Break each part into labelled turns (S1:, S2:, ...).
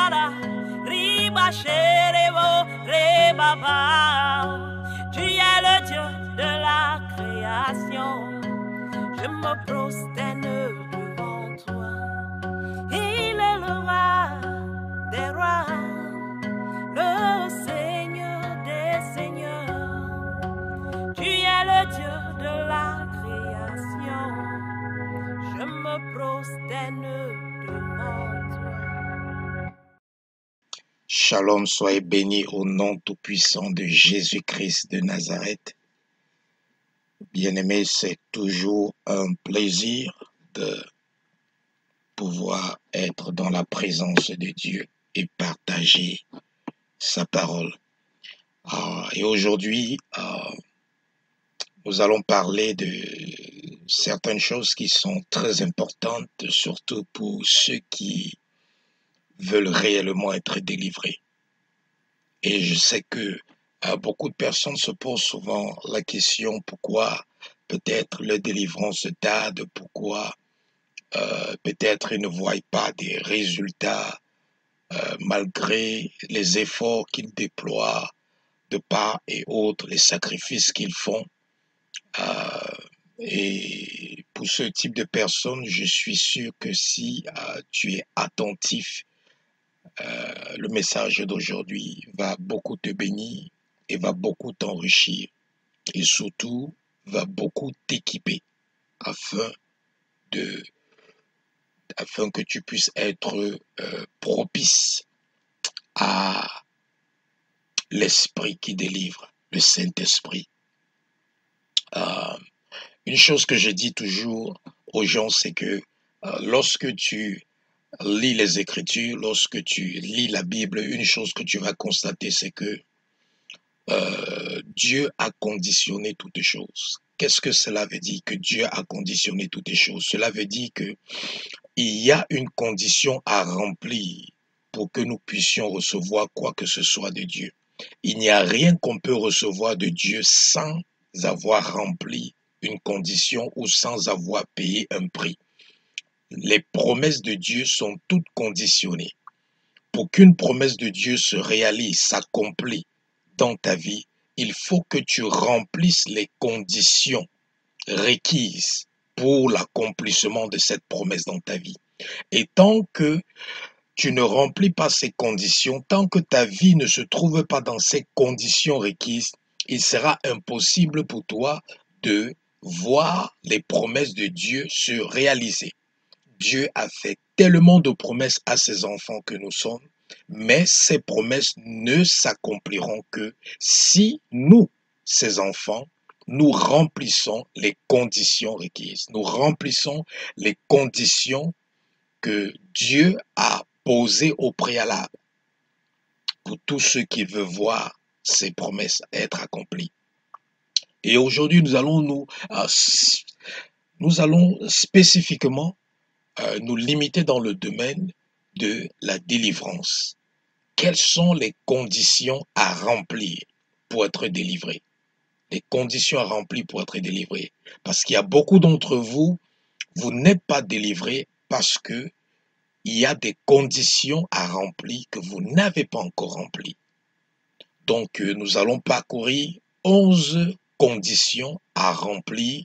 S1: Ribala, Riba Sherebo, Rebaba. Tu es le Dieu de la création. Je me prosterne devant toi. Il est le roi des rois, le Seigneur des seigneurs. Tu es le Dieu de la création. Je me prosterne devant toi.
S2: Shalom, soyez bénis au nom tout-puissant de Jésus-Christ de Nazareth. Bien-aimés, c'est toujours un plaisir de pouvoir être dans la présence de Dieu et partager sa parole. Et aujourd'hui, nous allons parler de certaines choses qui sont très importantes, surtout pour ceux qui veulent réellement être délivrés. Et je sais que beaucoup de personnes se posent souvent la question pourquoi peut-être la délivrance tarde, pourquoi peut-être ils ne voient pas des résultats malgré les efforts qu'ils déploient de part et autre, les sacrifices qu'ils font. Et pour ce type de personnes, je suis sûr que si tu es attentif, le message d'aujourd'hui va beaucoup te bénir et va beaucoup t'enrichir et surtout va beaucoup t'équiper afin que tu puisses être propice à l'Esprit qui délivre, le Saint-Esprit. Une chose que je dis toujours aux gens, c'est que lorsque tu lis les Écritures, lorsque tu lis la Bible, une chose que tu vas constater, c'est que Dieu a conditionné toutes choses. Qu'est-ce que cela veut dire que Dieu a conditionné toutes choses? Cela veut dire que il y a une condition à remplir pour que nous puissions recevoir quoi que ce soit de Dieu. Il n'y a rien qu'on peut recevoir de Dieu sans avoir rempli une condition ou sans avoir payé un prix. Les promesses de Dieu sont toutes conditionnées. Pour qu'une promesse de Dieu se réalise, s'accomplit dans ta vie, il faut que tu remplisses les conditions requises pour l'accomplissement de cette promesse dans ta vie. Et tant que tu ne remplis pas ces conditions, tant que ta vie ne se trouve pas dans ces conditions requises, il sera impossible pour toi de voir les promesses de Dieu se réaliser. Dieu a fait tellement de promesses à ses enfants que nous sommes, mais ces promesses ne s'accompliront que si nous, ses enfants, nous remplissons les conditions requises. Nous remplissons les conditions que Dieu a posées au préalable pour tous ceux qui veulent voir ces promesses être accomplies. Et aujourd'hui, nous allons spécifiquement nous limiter dans le domaine de la délivrance. Quelles sont les conditions à remplir pour être délivré? Les conditions à remplir pour être délivré. Parce qu'il y a beaucoup d'entre vous, vous n'êtes pas délivrés parce que il y a des conditions à remplir que vous n'avez pas encore remplies. Donc, nous allons parcourir 11 conditions à remplir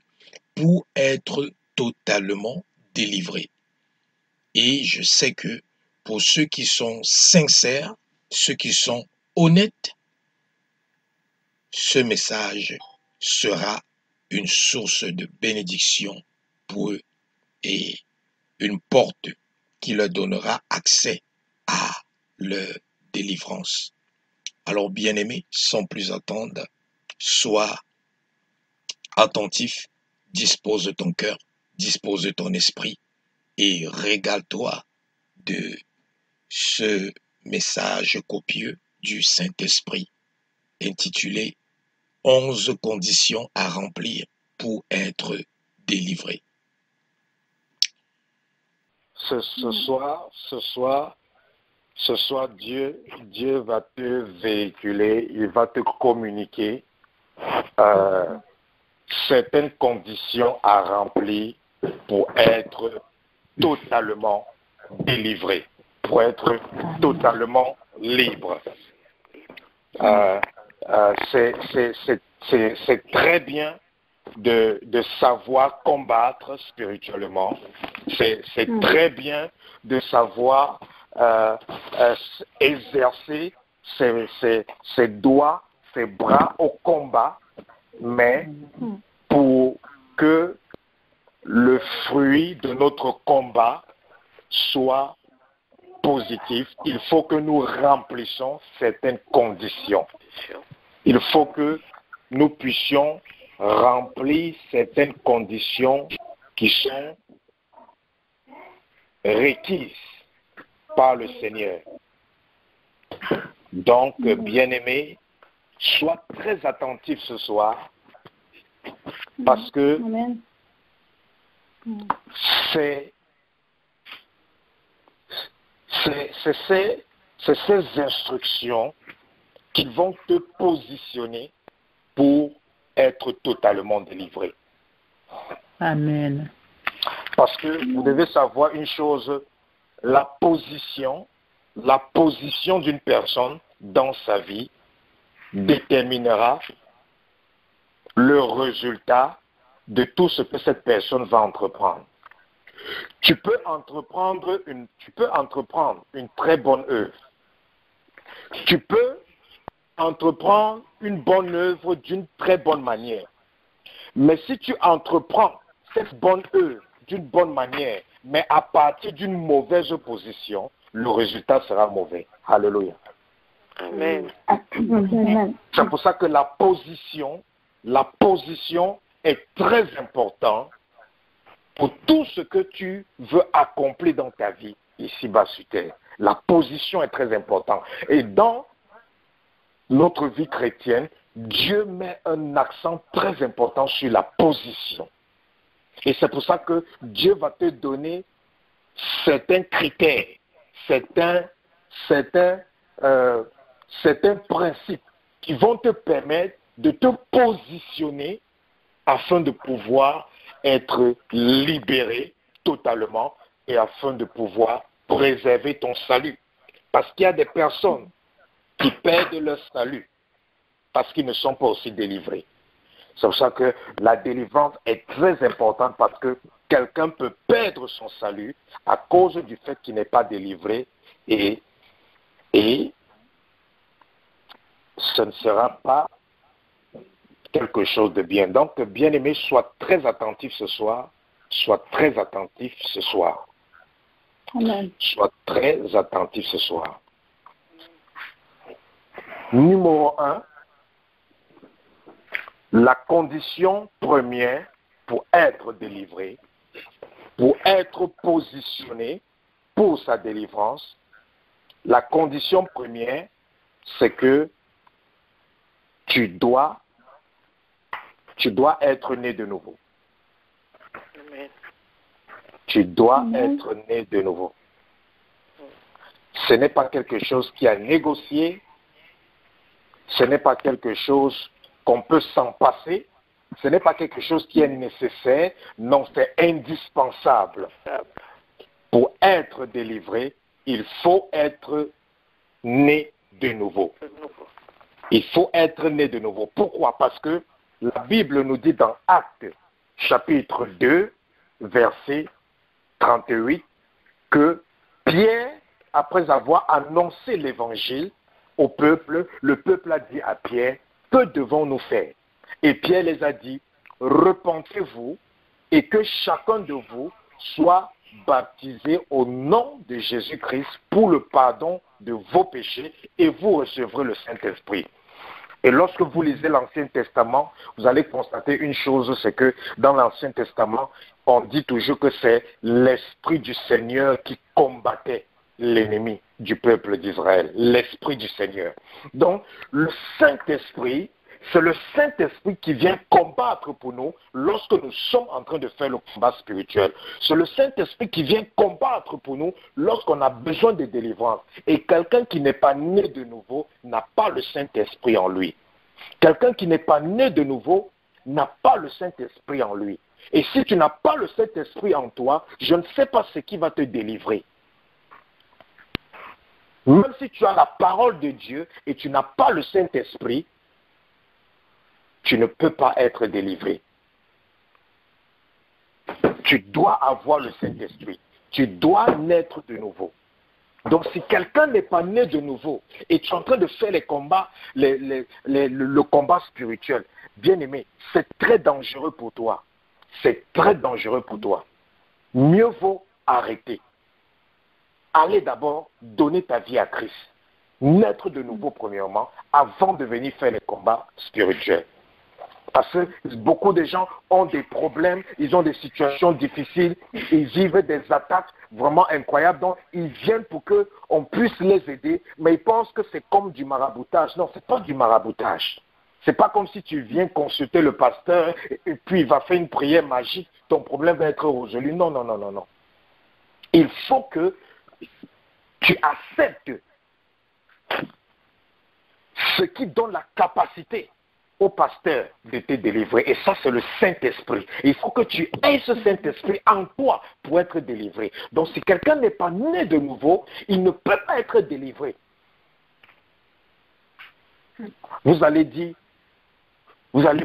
S2: pour être totalement délivré. Et je sais que pour ceux qui sont sincères, ceux qui sont honnêtes, ce message sera une source de bénédiction pour eux et une porte qui leur donnera accès à leur délivrance. Alors, bien-aimé, sans plus attendre, sois attentif, dispose de ton cœur, dispose de ton esprit et régale-toi de ce message copieux du Saint-Esprit intitulé 11 conditions à remplir pour être délivré.
S3: Ce soir, Dieu va te véhiculer, il va te communiquer certaines conditions à remplir pour être totalement délivré. pour être totalement libre. C'est très bien de savoir combattre spirituellement. C'est très bien de savoir exercer ses doigts, ses bras au combat, mais pour que le fruit de notre combat soit positif, il faut que nous remplissons certaines conditions. Il faut que nous puissions remplir certaines conditions qui sont requises par le Seigneur. Donc, bien-aimés, sois très attentifs ce soir, parce que c'est ces instructions qui vont te positionner pour être totalement délivré.
S4: Amen.
S3: Parce que vous devez savoir une chose, la position d'une personne dans sa vie déterminera le résultat de tout ce que cette personne va entreprendre. Tu peux entreprendre une très bonne œuvre. Tu peux entreprendre une bonne œuvre d'une très bonne manière. Mais si tu entreprends cette bonne œuvre d'une bonne manière, mais à partir d'une mauvaise position, le résultat sera mauvais. Alléluia.
S5: Amen.
S3: C'est pour ça que la position est très importante pour tout ce que tu veux accomplir dans ta vie ici-bas sur terre. La position est très importante. Et dans notre vie chrétienne, Dieu met un accent très important sur la position. Et c'est pour ça que Dieu va te donner certains critères, certains principes qui vont te permettre de te positionner afin de pouvoir être libéré totalement et afin de pouvoir préserver ton salut. Parce qu'il y a des personnes qui perdent leur salut parce qu'ils ne sont pas aussi délivrés. C'est pour ça que la délivrance est très importante, parce que quelqu'un peut perdre son salut à cause du fait qu'il n'est pas délivré, et ce ne sera pas quelque chose de bien. Donc, bien-aimé, sois très attentif ce soir. Sois très attentif ce soir.
S4: Amen.
S3: Sois très attentif ce soir. Numéro 1, la condition première pour être délivré, pour être positionné pour sa délivrance, la condition première, c'est que tu dois être né de nouveau.
S5: Amen.
S3: Tu dois être né de nouveau. Ce n'est pas quelque chose qui a négocié, ce n'est pas quelque chose qu'on peut s'en passer, ce n'est pas quelque chose qui est nécessaire, non, c'est indispensable. Pour être délivré, il faut être né de nouveau. Il faut être né de nouveau. Pourquoi? Parce que la Bible nous dit dans Actes, chapitre 2, verset 38, que Pierre, après avoir annoncé l'évangile au peuple, le peuple a dit à Pierre, que devons-nous faire? Et Pierre les a dit, repentez-vous et que chacun de vous soit baptisé au nom de Jésus-Christ pour le pardon de vos péchés et vous recevrez le Saint-Esprit. Et lorsque vous lisez l'Ancien Testament, vous allez constater une chose, c'est que dans l'Ancien Testament, on dit toujours que c'est l'Esprit du Seigneur qui combattait l'ennemi du peuple d'Israël, l'Esprit du Seigneur. Donc, le Saint-Esprit, c'est le Saint-Esprit qui vient combattre pour nous lorsque nous sommes en train de faire le combat spirituel. C'est le Saint-Esprit qui vient combattre pour nous lorsqu'on a besoin de délivrance. Et quelqu'un qui n'est pas né de nouveau n'a pas le Saint-Esprit en lui. Quelqu'un qui n'est pas né de nouveau n'a pas le Saint-Esprit en lui. Et si tu n'as pas le Saint-Esprit en toi, je ne sais pas ce qui va te délivrer. Même si tu as la parole de Dieu et tu n'as pas le Saint-Esprit, tu ne peux pas être délivré. Tu dois avoir le Saint-Esprit. Tu dois naître de nouveau. Donc si quelqu'un n'est pas né de nouveau et tu es en train de faire les combats, le combat spirituel, bien aimé, c'est très dangereux pour toi. C'est très dangereux pour toi. Mieux vaut arrêter. Allez d'abord donner ta vie à Christ. Naître de nouveau premièrement avant de venir faire les combats spirituels. Parce que beaucoup de gens ont des problèmes, ils ont des situations difficiles, ils vivent des attaques vraiment incroyables, donc ils viennent pour qu'on puisse les aider, mais ils pensent que c'est comme du maraboutage. Non, ce n'est pas du maraboutage. Ce n'est pas comme si tu viens consulter le pasteur et puis il va faire une prière magique, ton problème va être résolu. Non, non, non, non, non. Il faut que tu acceptes ce qui donne la capacité au pasteur de te délivrer. Et ça, c'est le Saint-Esprit. Il faut que tu aies ce Saint-Esprit en toi pour être délivré. Donc, si quelqu'un n'est pas né de nouveau, il ne peut pas être délivré. Vous allez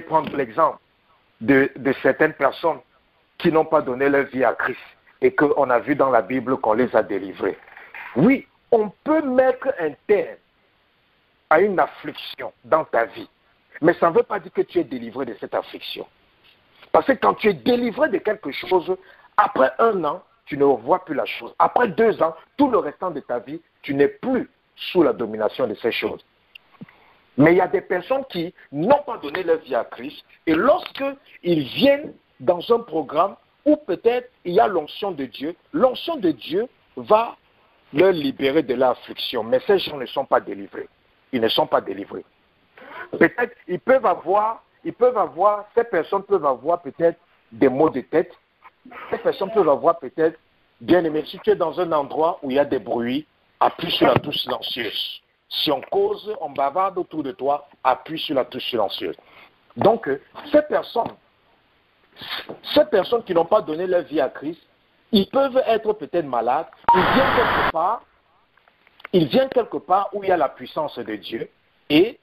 S3: prendre l'exemple de certaines personnes qui n'ont pas donné leur vie à Christ et qu'on a vu dans la Bible qu'on les a délivrés. Oui, on peut mettre un terme à une affliction dans ta vie. Mais ça ne veut pas dire que tu es délivré de cette affliction. Parce que quand tu es délivré de quelque chose, après 1 an, tu ne revois plus la chose. Après 2 ans, tout le restant de ta vie, tu n'es plus sous la domination de ces choses. Mais il y a des personnes qui n'ont pas donné leur vie à Christ. Et lorsqu'ils viennent dans un programme où peut-être il y a l'onction de Dieu va leur libérer de l'affliction. Mais ces gens ne sont pas délivrés. Ils ne sont pas délivrés. Peut-être, ces personnes peuvent avoir peut-être des maux de tête. Ces personnes peuvent avoir peut-être, bien aimé, si tu es dans un endroit où il y a des bruits, appuie sur la touche silencieuse. Si on cause, on bavarde autour de toi, appuie sur la touche silencieuse. Donc, ces personnes qui n'ont pas donné leur vie à Christ, ils peuvent être peut-être malades, ils viennent quelque part où il y a la puissance de Dieu et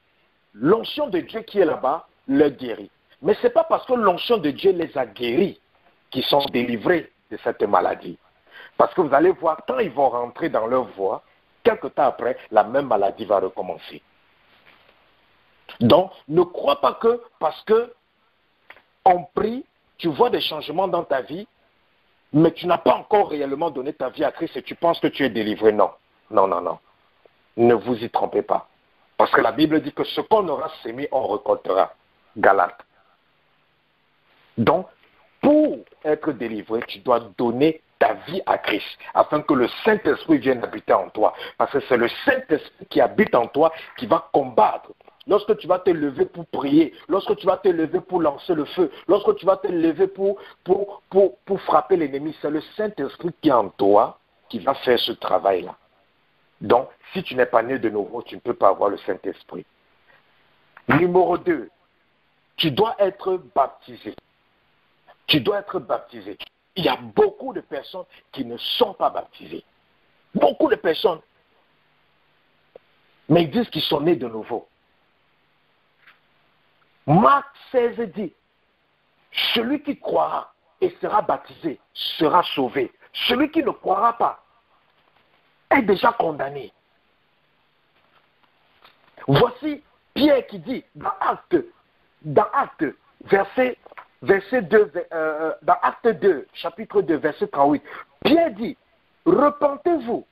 S3: l'onction de Dieu qui est là-bas leur guérit. Mais ce n'est pas parce que l'onction de Dieu les a guéris qu'ils sont délivrés de cette maladie. Parce que vous allez voir, quand ils vont rentrer dans leur voie, quelque temps après, la même maladie va recommencer. Donc, ne crois pas que parce que on prie, tu vois des changements dans ta vie, mais tu n'as pas encore réellement donné ta vie à Christ et tu penses que tu es délivré. Non, non, non, non. Ne vous y trompez pas. Parce que la Bible dit que ce qu'on aura sémé, on récoltera. Galates. Donc, pour être délivré, tu dois donner ta vie à Christ, afin que le Saint-Esprit vienne habiter en toi. Parce que c'est le Saint-Esprit qui habite en toi qui va combattre. Lorsque tu vas te lever pour prier, lorsque tu vas te lever pour lancer le feu, lorsque tu vas te lever pour frapper l'ennemi, c'est le Saint-Esprit qui est en toi qui va faire ce travail-là. Donc, si tu n'es pas né de nouveau, tu ne peux pas avoir le Saint-Esprit. Numéro 2, tu dois être baptisé. Tu dois être baptisé. Il y a beaucoup de personnes qui ne sont pas baptisées. Beaucoup de personnes. Mais ils disent qu'ils sont nés de nouveau. Marc 16 dit, celui qui croira et sera baptisé sera sauvé. Celui qui ne croira pas est déjà condamné. Voici Pierre qui dit dans Actes, verset 2, dans Acte 2, chapitre 2, verset 38, Pierre dit, repentez-vous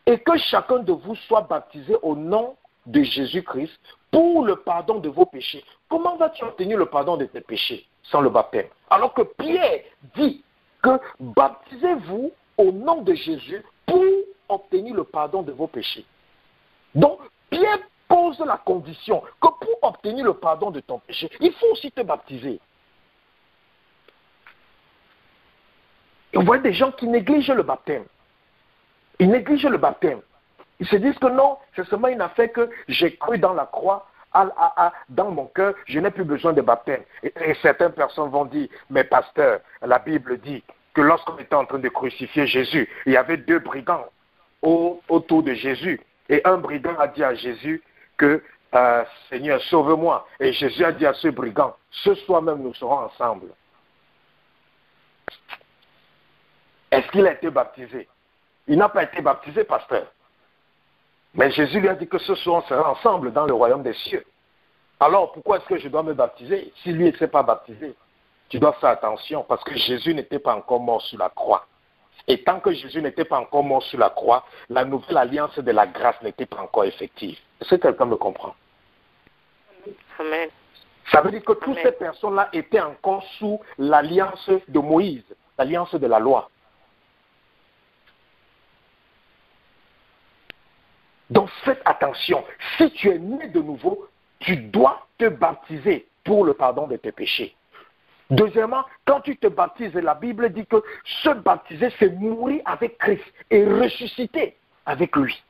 S3: et que chacun de vous soit baptisé au nom de Jésus-Christ pour le pardon de vos péchés. Comment vas-tu obtenir le pardon de tes péchés sans le baptême? Alors que Pierre dit que baptisez-vous au nom de Jésus pour obtenir le pardon de vos péchés. Donc, Pierre pose la condition que pour obtenir le pardon de ton péché, il faut aussi te baptiser. Et on voit des gens qui négligent le baptême. Ils négligent le baptême. Ils se disent que non, c'est seulement une affaire que j'ai cru dans la croix, dans mon cœur, je n'ai plus besoin de baptême. Et certaines personnes vont dire, mais pasteur, la Bible dit que lorsqu'on était en train de crucifier Jésus, il y avait 2 brigands autour de Jésus. Et un brigand a dit à Jésus que Seigneur, sauve-moi. Et Jésus a dit à ce brigand, ce soir même nous serons ensemble. Est-ce qu'il a été baptisé? Il n'a pas été baptisé, pasteur. Mais Jésus lui a dit que ce soir on sera ensemble dans le royaume des cieux. Alors pourquoi est-ce que je dois me baptiser si lui ne s'est pas baptisé? Tu dois faire attention parce que Jésus n'était pas encore mort sur la croix. Et tant que Jésus n'était pas encore mort sur la croix, la nouvelle alliance de la grâce n'était pas encore effective. Est-ce que quelqu'un me comprend?
S5: Amen.
S3: Ça veut dire que toutes ces personnes-là étaient encore sous l'alliance de Moïse, l'alliance de la loi. Donc faites attention, si tu es né de nouveau, tu dois te baptiser pour le pardon de tes péchés. Deuxièmement, quand tu te baptises, la Bible dit que se baptiser, c'est mourir avec Christ et ressusciter avec lui.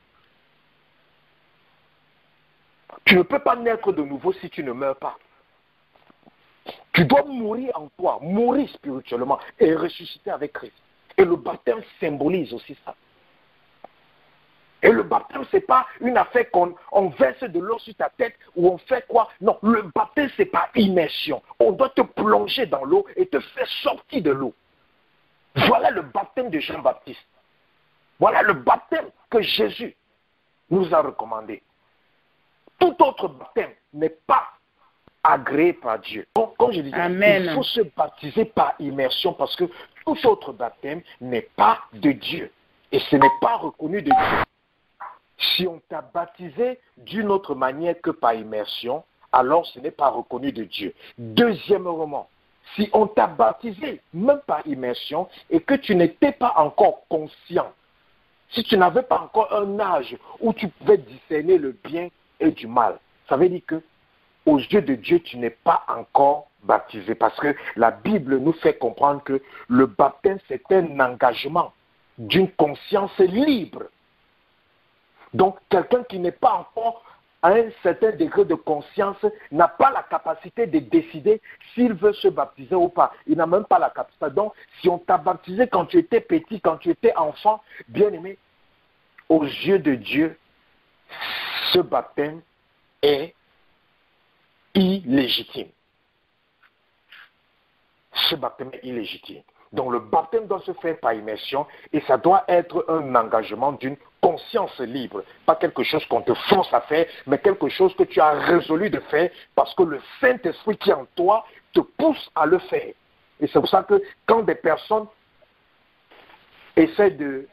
S3: Tu ne peux pas naître de nouveau si tu ne meurs pas. Tu dois mourir en toi, mourir spirituellement et ressusciter avec Christ. Et le baptême symbolise aussi ça. Et le baptême, ce n'est pas une affaire qu'on verse de l'eau sur ta tête ou on fait quoi. Non, le baptême, ce n'est pas immersion. On doit te plonger dans l'eau et te faire sortir de l'eau. Voilà le baptême de Jean-Baptiste. Voilà le baptême que Jésus nous a recommandé. Tout autre baptême n'est pas agréé par Dieu. Donc, comme je disais,
S4: Amen.
S3: Il faut se baptiser par immersion parce que tout autre baptême n'est pas de Dieu. Et ce n'est pas reconnu de Dieu. Si on t'a baptisé d'une autre manière que par immersion, alors ce n'est pas reconnu de Dieu. Deuxièmement, si on t'a baptisé même par immersion et que tu n'étais pas encore conscient, si tu n'avais pas encore un âge où tu pouvais discerner le bien et du mal, ça veut dire que aux yeux de Dieu, tu n'es pas encore baptisé. Parce que la Bible nous fait comprendre que le baptême, c'est un engagement d'une conscience libre. Donc, quelqu'un qui n'est pas encore à un certain degré de conscience n'a pas la capacité de décider s'il veut se baptiser ou pas. Il n'a même pas la capacité. Donc, si on t'a baptisé quand tu étais petit, quand tu étais enfant, bien aimé, aux yeux de Dieu, ce baptême est illégitime. Ce baptême est illégitime. Donc le baptême doit se faire par immersion et ça doit être un engagement d'une conscience libre. Pas quelque chose qu'on te force à faire, mais quelque chose que tu as résolu de faire parce que le Saint-Esprit qui est en toi te pousse à le faire. Et c'est pour ça que quand des personnes essaient de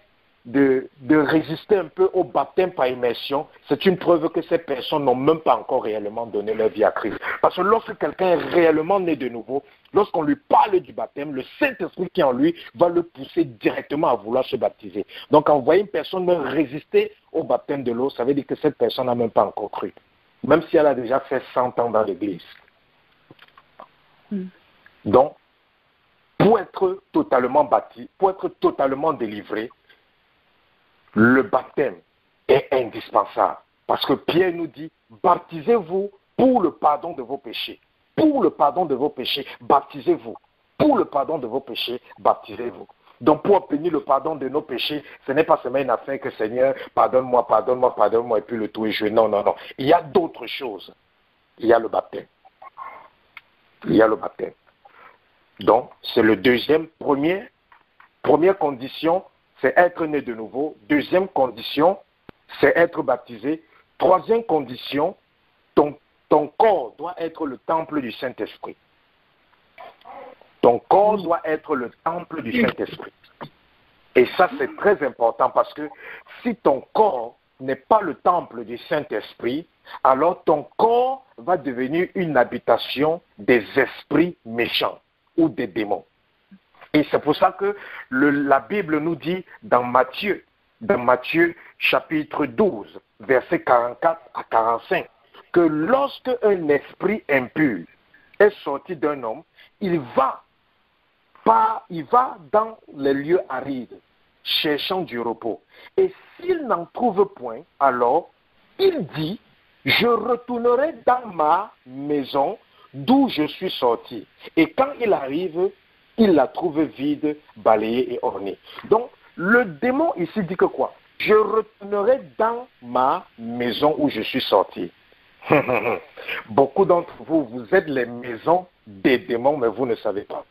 S3: résister un peu au baptême par immersion, c'est une preuve que ces personnes n'ont même pas encore réellement donné leur vie à Christ. Parce que lorsque quelqu'un est réellement né de nouveau, lorsqu'on lui parle du baptême, le Saint-Esprit qui est en lui va le pousser directement à vouloir se baptiser. Donc quand vous voyez une personne résister au baptême de l'eau, ça veut dire que cette personne n'a même pas encore cru. Même si elle a déjà fait 100 ans dans l'église. Donc, pour être totalement baptisé, pour être totalement délivré, le baptême est indispensable. Parce que Pierre nous dit, baptisez-vous pour le pardon de vos péchés. Pour le pardon de vos péchés, baptisez-vous. Pour le pardon de vos péchés, baptisez-vous. Donc pour obtenir le pardon de nos péchés, ce n'est pas seulement une affaire que Seigneur, pardonne-moi, pardonne-moi, pardonne-moi, et puis le tout est joué. Non, non, non. Il y a d'autres choses. Il y a le baptême. Il y a le baptême. Donc, c'est le deuxième. Première condition, c'est être né de nouveau. Deuxième condition, c'est être baptisé. Troisième condition, ton corps doit être le temple du Saint-Esprit. Ton corps doit être le temple du Saint-Esprit. Et ça, c'est très important parce que si ton corps n'est pas le temple du Saint-Esprit, alors ton corps va devenir une habitation des esprits méchants ou des démons. Et c'est pour ça que la Bible nous dit dans Matthieu chapitre 12, versets 44 à 45, que lorsque un esprit impur est sorti d'un homme, il va dans les lieux arides, cherchant du repos. Et s'il n'en trouve point, alors il dit, je retournerai dans ma maison d'où je suis sorti. Et quand il arrive, il la trouve vide, balayée et ornée. Donc, le démon ici dit que quoi? je retournerai dans ma maison où je suis sorti. Beaucoup d'entre vous, vous êtes les maisons des démons, mais vous ne savez pas.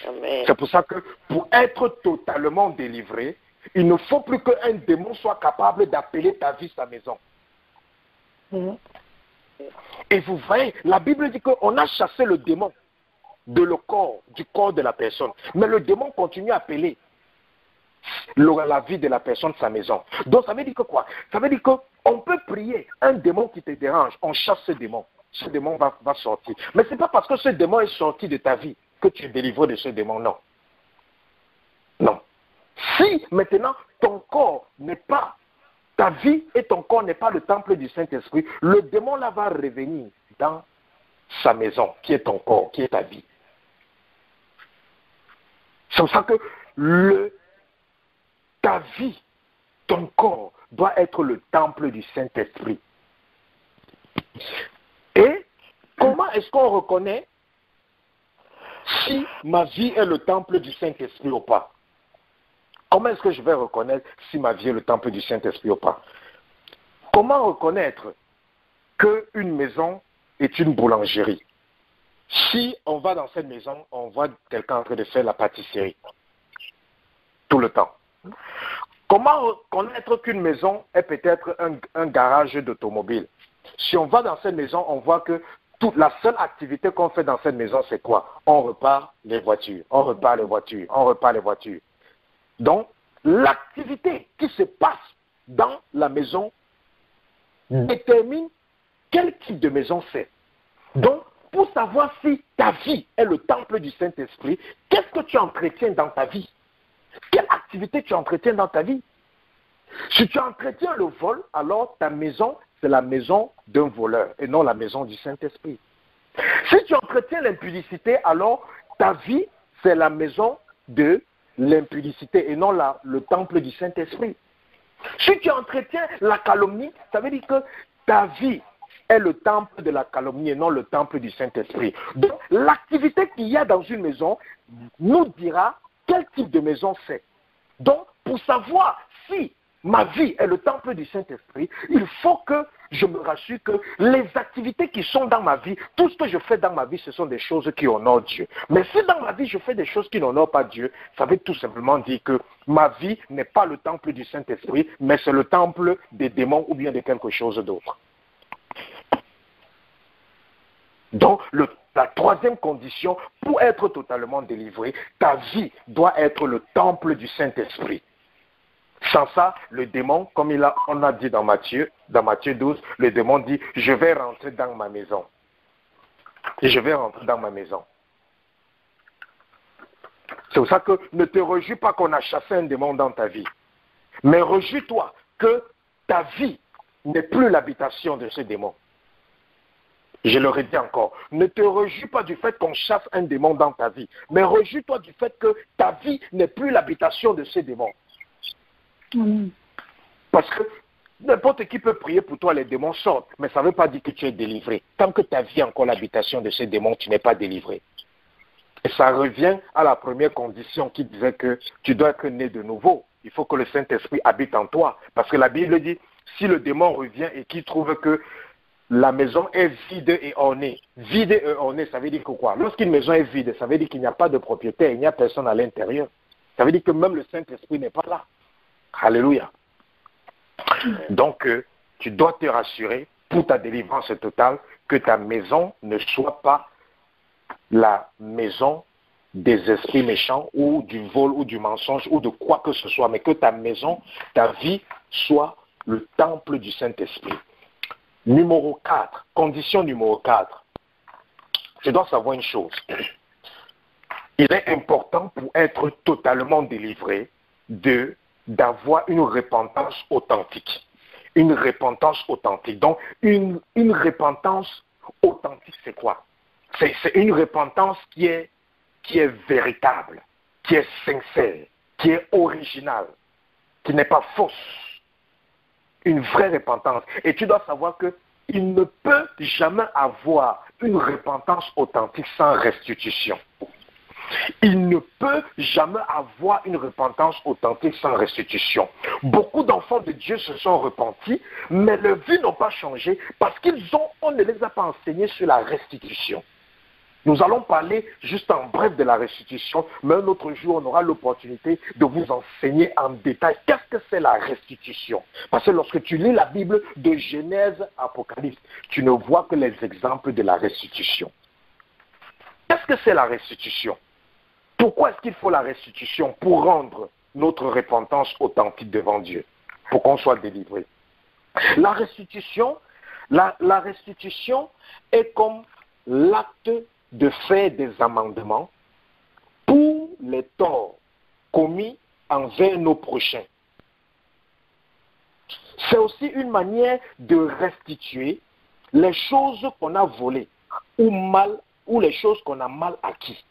S5: Amen.
S3: C'est pour ça que pour être totalement délivré, il ne faut plus qu'un démon soit capable d'appeler ta vie sa maison. Et vous voyez, la Bible dit qu'on a chassé le démon du corps de la personne. Mais le démon continue à appeler la vie de la personne sa maison. Donc ça veut dire que quoi? Ça veut dire qu'on peut prier un démon qui te dérange, on chasse ce démon. Ce démon va sortir. Mais ce n'est pas parce que ce démon est sorti de ta vie que tu es délivré de ce démon, non. Non. Si maintenant ton corps n'est pas, ta vie et ton corps n'est pas le temple du Saint-Esprit, le démon là va revenir dans sa maison, qui est ton corps, qui est ta vie. C'est pour ça que ta vie, ton corps, doit être le temple du Saint-Esprit. Et comment est-ce qu'on reconnaît si ma vie est le temple du Saint-Esprit ou pas? Comment est-ce que je vais reconnaître si ma vie est le temple du Saint-Esprit ou pas? Comment reconnaître qu'une maison est une boulangerie? Si on va dans cette maison, on voit quelqu'un en train de faire la pâtisserie tout le temps. Comment reconnaître qu'une maison est peut-être un garage d'automobile? Si on va dans cette maison, on voit que la seule activité qu'on fait dans cette maison, c'est quoi? On repart les voitures, on repart les voitures, on repart les voitures. Donc, l'activité qui se passe dans la maison détermine quel type de maison c'est. Donc, pour savoir si ta vie est le temple du Saint-Esprit, qu'est-ce que tu entretiens dans ta vie? Quelle activité tu entretiens dans ta vie? Si tu entretiens le vol, alors ta maison, c'est la maison d'un voleur et non la maison du Saint-Esprit. Si tu entretiens l'impudicité, alors ta vie, c'est la maison de l'impudicité et non le temple du Saint-Esprit. Si tu entretiens la calomnie, ça veut dire que ta vie est le temple de la calomnie et non le temple du Saint-Esprit. Donc, l'activité qu'il y a dans une maison nous dira quel type de maison c'est. Donc, pour savoir si ma vie est le temple du Saint-Esprit, il faut que je me rassure que les activités qui sont dans ma vie, tout ce que je fais dans ma vie, ce sont des choses qui honorent Dieu. Mais si dans ma vie, je fais des choses qui n'honorent pas Dieu, ça veut tout simplement dire que ma vie n'est pas le temple du Saint-Esprit, mais c'est le temple des démons ou bien de quelque chose d'autre. Donc, la troisième condition, pour être totalement délivré, ta vie doit être le temple du Saint-Esprit. Sans ça, le démon, comme on a dit dans Matthieu 12, le démon dit, je vais rentrer dans ma maison. Et je vais rentrer dans ma maison. C'est pour ça que ne te réjouis pas qu'on a chassé un démon dans ta vie. Mais réjouis-toi que ta vie n'est plus l'habitation de ce démon. Je le redis encore, ne te réjouis pas du fait qu'on chasse un démon dans ta vie, mais réjouis-toi du fait que ta vie n'est plus l'habitation de ce démon. Parce que n'importe qui peut prier pour toi, les démons sortent, mais ça ne veut pas dire que tu es délivré. Tant que ta vie est encore l'habitation de ces démons, tu n'es pas délivré. Et ça revient à la première condition qui disait que tu dois être né de nouveau. Il faut que le Saint-Esprit habite en toi. Parce que la Bible dit, si le démon revient et qu'il trouve que la maison est vide et ornée. Vide et ornée, ça veut dire que quoi? Lorsqu'une maison est vide, ça veut dire qu'il n'y a pas de propriétaire, il n'y a personne à l'intérieur. Ça veut dire que même le Saint-Esprit n'est pas là. Alléluia. Donc, tu dois te rassurer pour ta délivrance totale que ta maison ne soit pas la maison des esprits méchants ou du vol ou du mensonge ou de quoi que ce soit, mais que ta maison, ta vie soit le temple du Saint-Esprit. Numéro 4, condition numéro 4. Je dois savoir une chose. Il est important pour être totalement délivré d'avoir une repentance authentique. Une repentance authentique. Donc, une repentance authentique, c'est quoi? C'est une repentance qui est véritable, qui est sincère, qui est originale, qui n'est pas fausse. Une vraie repentance. Et tu dois savoir qu'il ne peut jamais avoir une repentance authentique sans restitution. Il ne peut jamais avoir une repentance authentique sans restitution. Beaucoup d'enfants de Dieu se sont repentis, mais leurs vies n'ont pas changé parce on ne les a pas enseignés sur la restitution. Nous allons parler juste en bref de la restitution, mais un autre jour, on aura l'opportunité de vous enseigner en détail qu'est-ce que c'est la restitution. Parce que lorsque tu lis la Bible de Genèse à Apocalypse, tu ne vois que les exemples de la restitution. Qu'est-ce que c'est la restitution? Pourquoi est-ce qu'il faut la restitution? Pour rendre notre repentance authentique devant Dieu, pour qu'on soit délivré. La restitution est comme l'acte de faire des amendements pour les torts commis envers nos prochains. C'est aussi une manière de restituer les choses qu'on a volées ou les choses qu'on a mal acquis,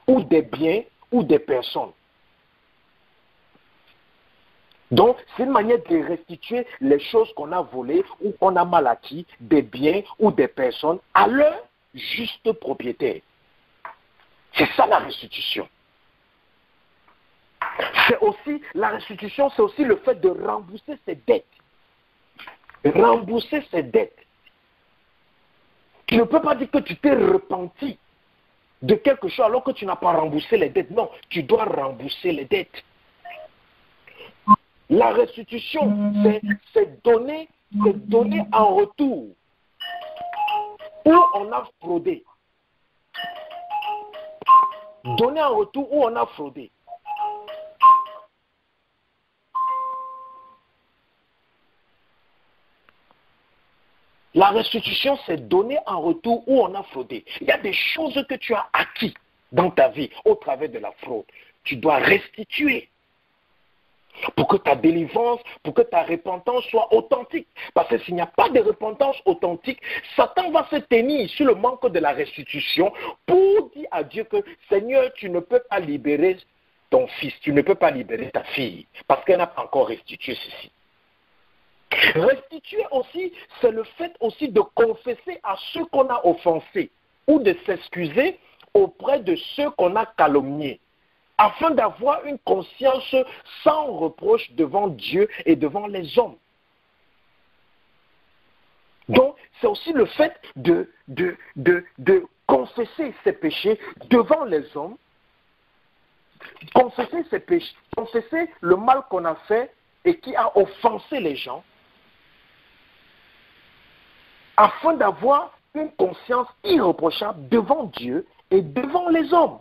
S3: ou des biens ou des personnes. Donc, c'est une manière de restituer les choses qu'on a volées ou qu'on a mal acquis, des biens ou des personnes, à leur juste propriétaire. C'est ça la restitution. La restitution, c'est aussi le fait de rembourser ses dettes. Rembourser ses dettes. Tu ne peux pas dire que tu t'es repenti de quelque chose alors que tu n'as pas remboursé les dettes. Non, tu dois rembourser les dettes. La restitution, c'est donner en retour où on a fraudé. Donner en retour où on a fraudé. La restitution, c'est donner en retour où on a fraudé. Il y a des choses que tu as acquis dans ta vie au travers de la fraude. Tu dois restituer pour que ta délivrance, pour que ta repentance soit authentique. Parce que s'il n'y a pas de repentance authentique, Satan va se tenir sur le manque de la restitution pour dire à Dieu que Seigneur, tu ne peux pas libérer ton fils, tu ne peux pas libérer ta fille, parce qu'elle n'a pas encore restitué ceci. Restituer aussi, c'est le fait aussi de confesser à ceux qu'on a offensés ou de s'excuser auprès de ceux qu'on a calomniés, afin d'avoir une conscience sans reproche devant Dieu et devant les hommes. Donc, c'est aussi le fait de confesser ses péchés devant les hommes, confesser ses péchés, confesser le mal qu'on a fait et qui a offensé les gens, afin d'avoir une conscience irréprochable devant Dieu et devant les hommes.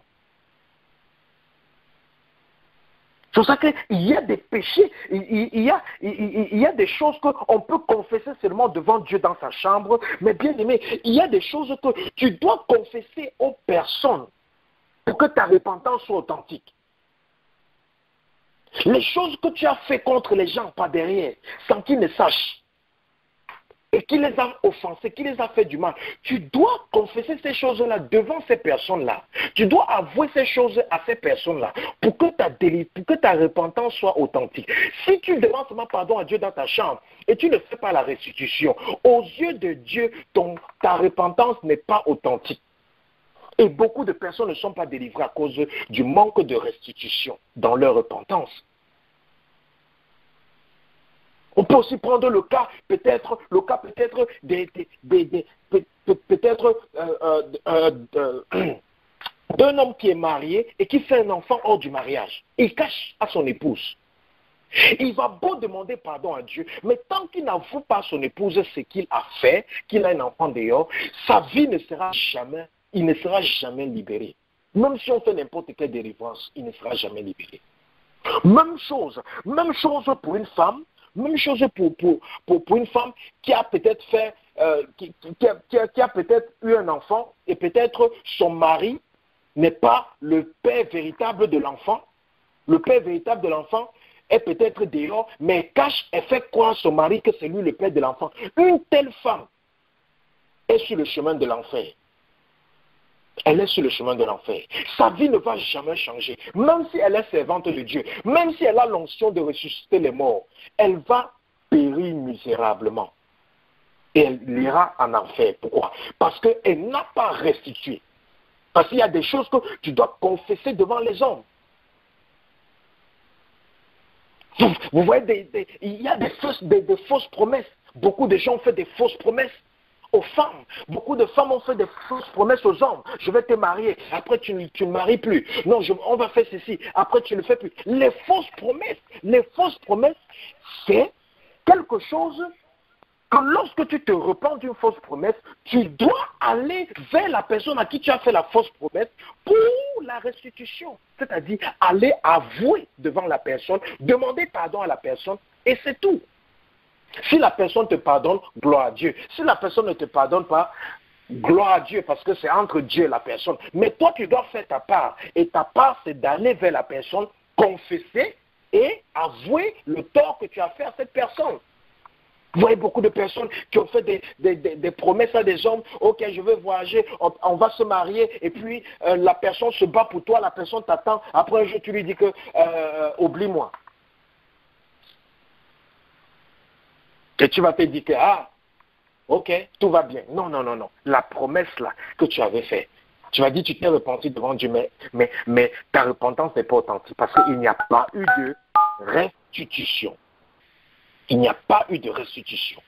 S3: C'est pour ça qu'il y a des péchés, il y a des choses qu'on peut confesser seulement devant Dieu dans sa chambre, mais bien aimé, il y a des choses que tu dois confesser aux personnes pour que ta repentance soit authentique. Les choses que tu as fait contre les gens par derrière, sans qu'ils ne sachent, et qui les a offensés, qui les a fait du mal, tu dois confesser ces choses-là devant ces personnes-là. Tu dois avouer ces choses à ces personnes-là pour que ta repentance soit authentique. Si tu demandes seulement pardon à Dieu dans ta chambre et tu ne fais pas la restitution, aux yeux de Dieu, ta repentance n'est pas authentique. Et beaucoup de personnes ne sont pas délivrées à cause du manque de restitution dans leur repentance. On peut aussi prendre le cas peut-être d'un homme qui est marié et qui fait un enfant hors du mariage. Il cache à son épouse. Il va beau demander pardon à Dieu, mais tant qu'il n'avoue pas à son épouse ce qu'il a fait, qu'il a un enfant dehors, sa vie il ne sera jamais libéré. Même si on fait n'importe quelle délivrance, il ne sera jamais libéré. Même chose pour une femme. Même chose pour une femme qui a peut-être fait, qui a peut-être eu un enfant et peut-être son mari n'est pas le père véritable de l'enfant. Le père véritable de l'enfant est peut-être dehors, mais cache et fait croire à son mari que c'est lui le père de l'enfant. Une telle femme est sur le chemin de l'enfer. Elle est sur le chemin de l'enfer. Sa vie ne va jamais changer. Même si elle est servante de Dieu, même si elle a l'onction de ressusciter les morts, elle va périr misérablement. Et elle ira en enfer. Pourquoi? Parce qu'elle n'a pas restitué. Parce qu'il y a des choses que tu dois confesser devant les hommes. Vous voyez, il y a des fausses promesses. Beaucoup de gens ont fait des fausses promesses aux femmes. Beaucoup de femmes ont fait des fausses promesses aux hommes. Je vais te marier, après tu ne maries plus. Non, on va faire ceci, après tu ne fais plus. Les fausses promesses, c'est quelque chose que lorsque tu te repens d'une fausse promesse, tu dois aller vers la personne à qui tu as fait la fausse promesse pour la restitution. C'est-à-dire aller avouer devant la personne, demander pardon à la personne, et c'est tout. Si la personne te pardonne, gloire à Dieu. Si la personne ne te pardonne pas, gloire à Dieu, parce que c'est entre Dieu et la personne. Mais toi, tu dois faire ta part. Et ta part, c'est d'aller vers la personne, confesser et avouer le tort que tu as fait à cette personne. Vous voyez beaucoup de personnes qui ont fait des promesses à des hommes. Ok, je veux voyager, on va se marier, et puis la personne se bat pour toi, la personne t'attend. Après un jour, tu lui dis que oublie-moi. Et tu vas te dire que, ok, tout va bien. Non. La promesse là que tu avais faite, tu vas dire, tu t'es repenti devant Dieu, mais ta repentance n'est pas authentique parce qu'il n'y a pas eu de restitution. Il n'y a pas eu de restitution.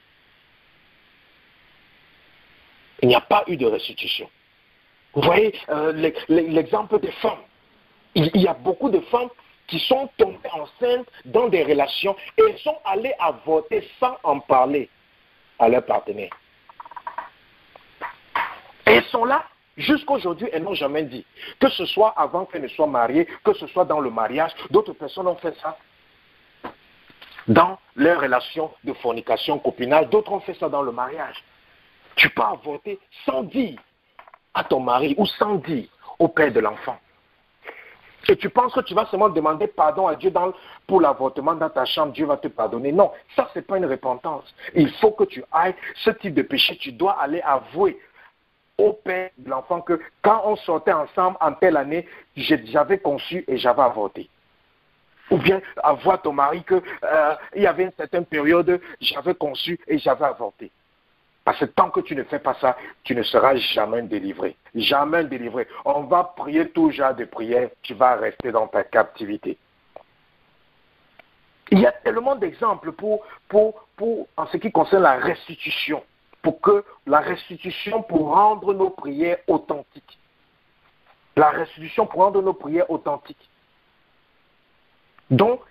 S3: Il n'y a pas eu de restitution. Vous voyez l'exemple des femmes. Il y a beaucoup de femmes qui sont tombées enceintes dans des relations et sont allées avorter sans en parler à leur partenaire. Et elles sont là jusqu'aujourd'hui, elles n'ont jamais dit. Que ce soit avant qu'elles ne soient mariées, que ce soit dans le mariage, d'autres personnes ont fait ça. Dans leur relation de fornication, copinage, d'autres ont fait ça dans le mariage. Tu peux avorter sans dire à ton mari ou sans dire au père de l'enfant. Et tu penses que tu vas seulement demander pardon à Dieu pour l'avortement dans ta chambre, Dieu va te pardonner. Non, ça c'est pas une repentance. Il faut que tu ailles, ce type de péché, tu dois aller avouer au père de l'enfant que quand on sortait ensemble en telle année, j'avais conçu et j'avais avorté. Ou bien avouer à ton mari qu'il y avait une certaine période, j'avais conçu et j'avais avorté. Parce que tant que tu ne fais pas ça, tu ne seras jamais délivré. Jamais délivré. On va prier tout genre de prières, tu vas rester dans ta captivité. Il y a tellement d'exemples en ce qui concerne la restitution. Pour rendre nos prières authentiques. La restitution pour rendre nos prières authentiques. Donc,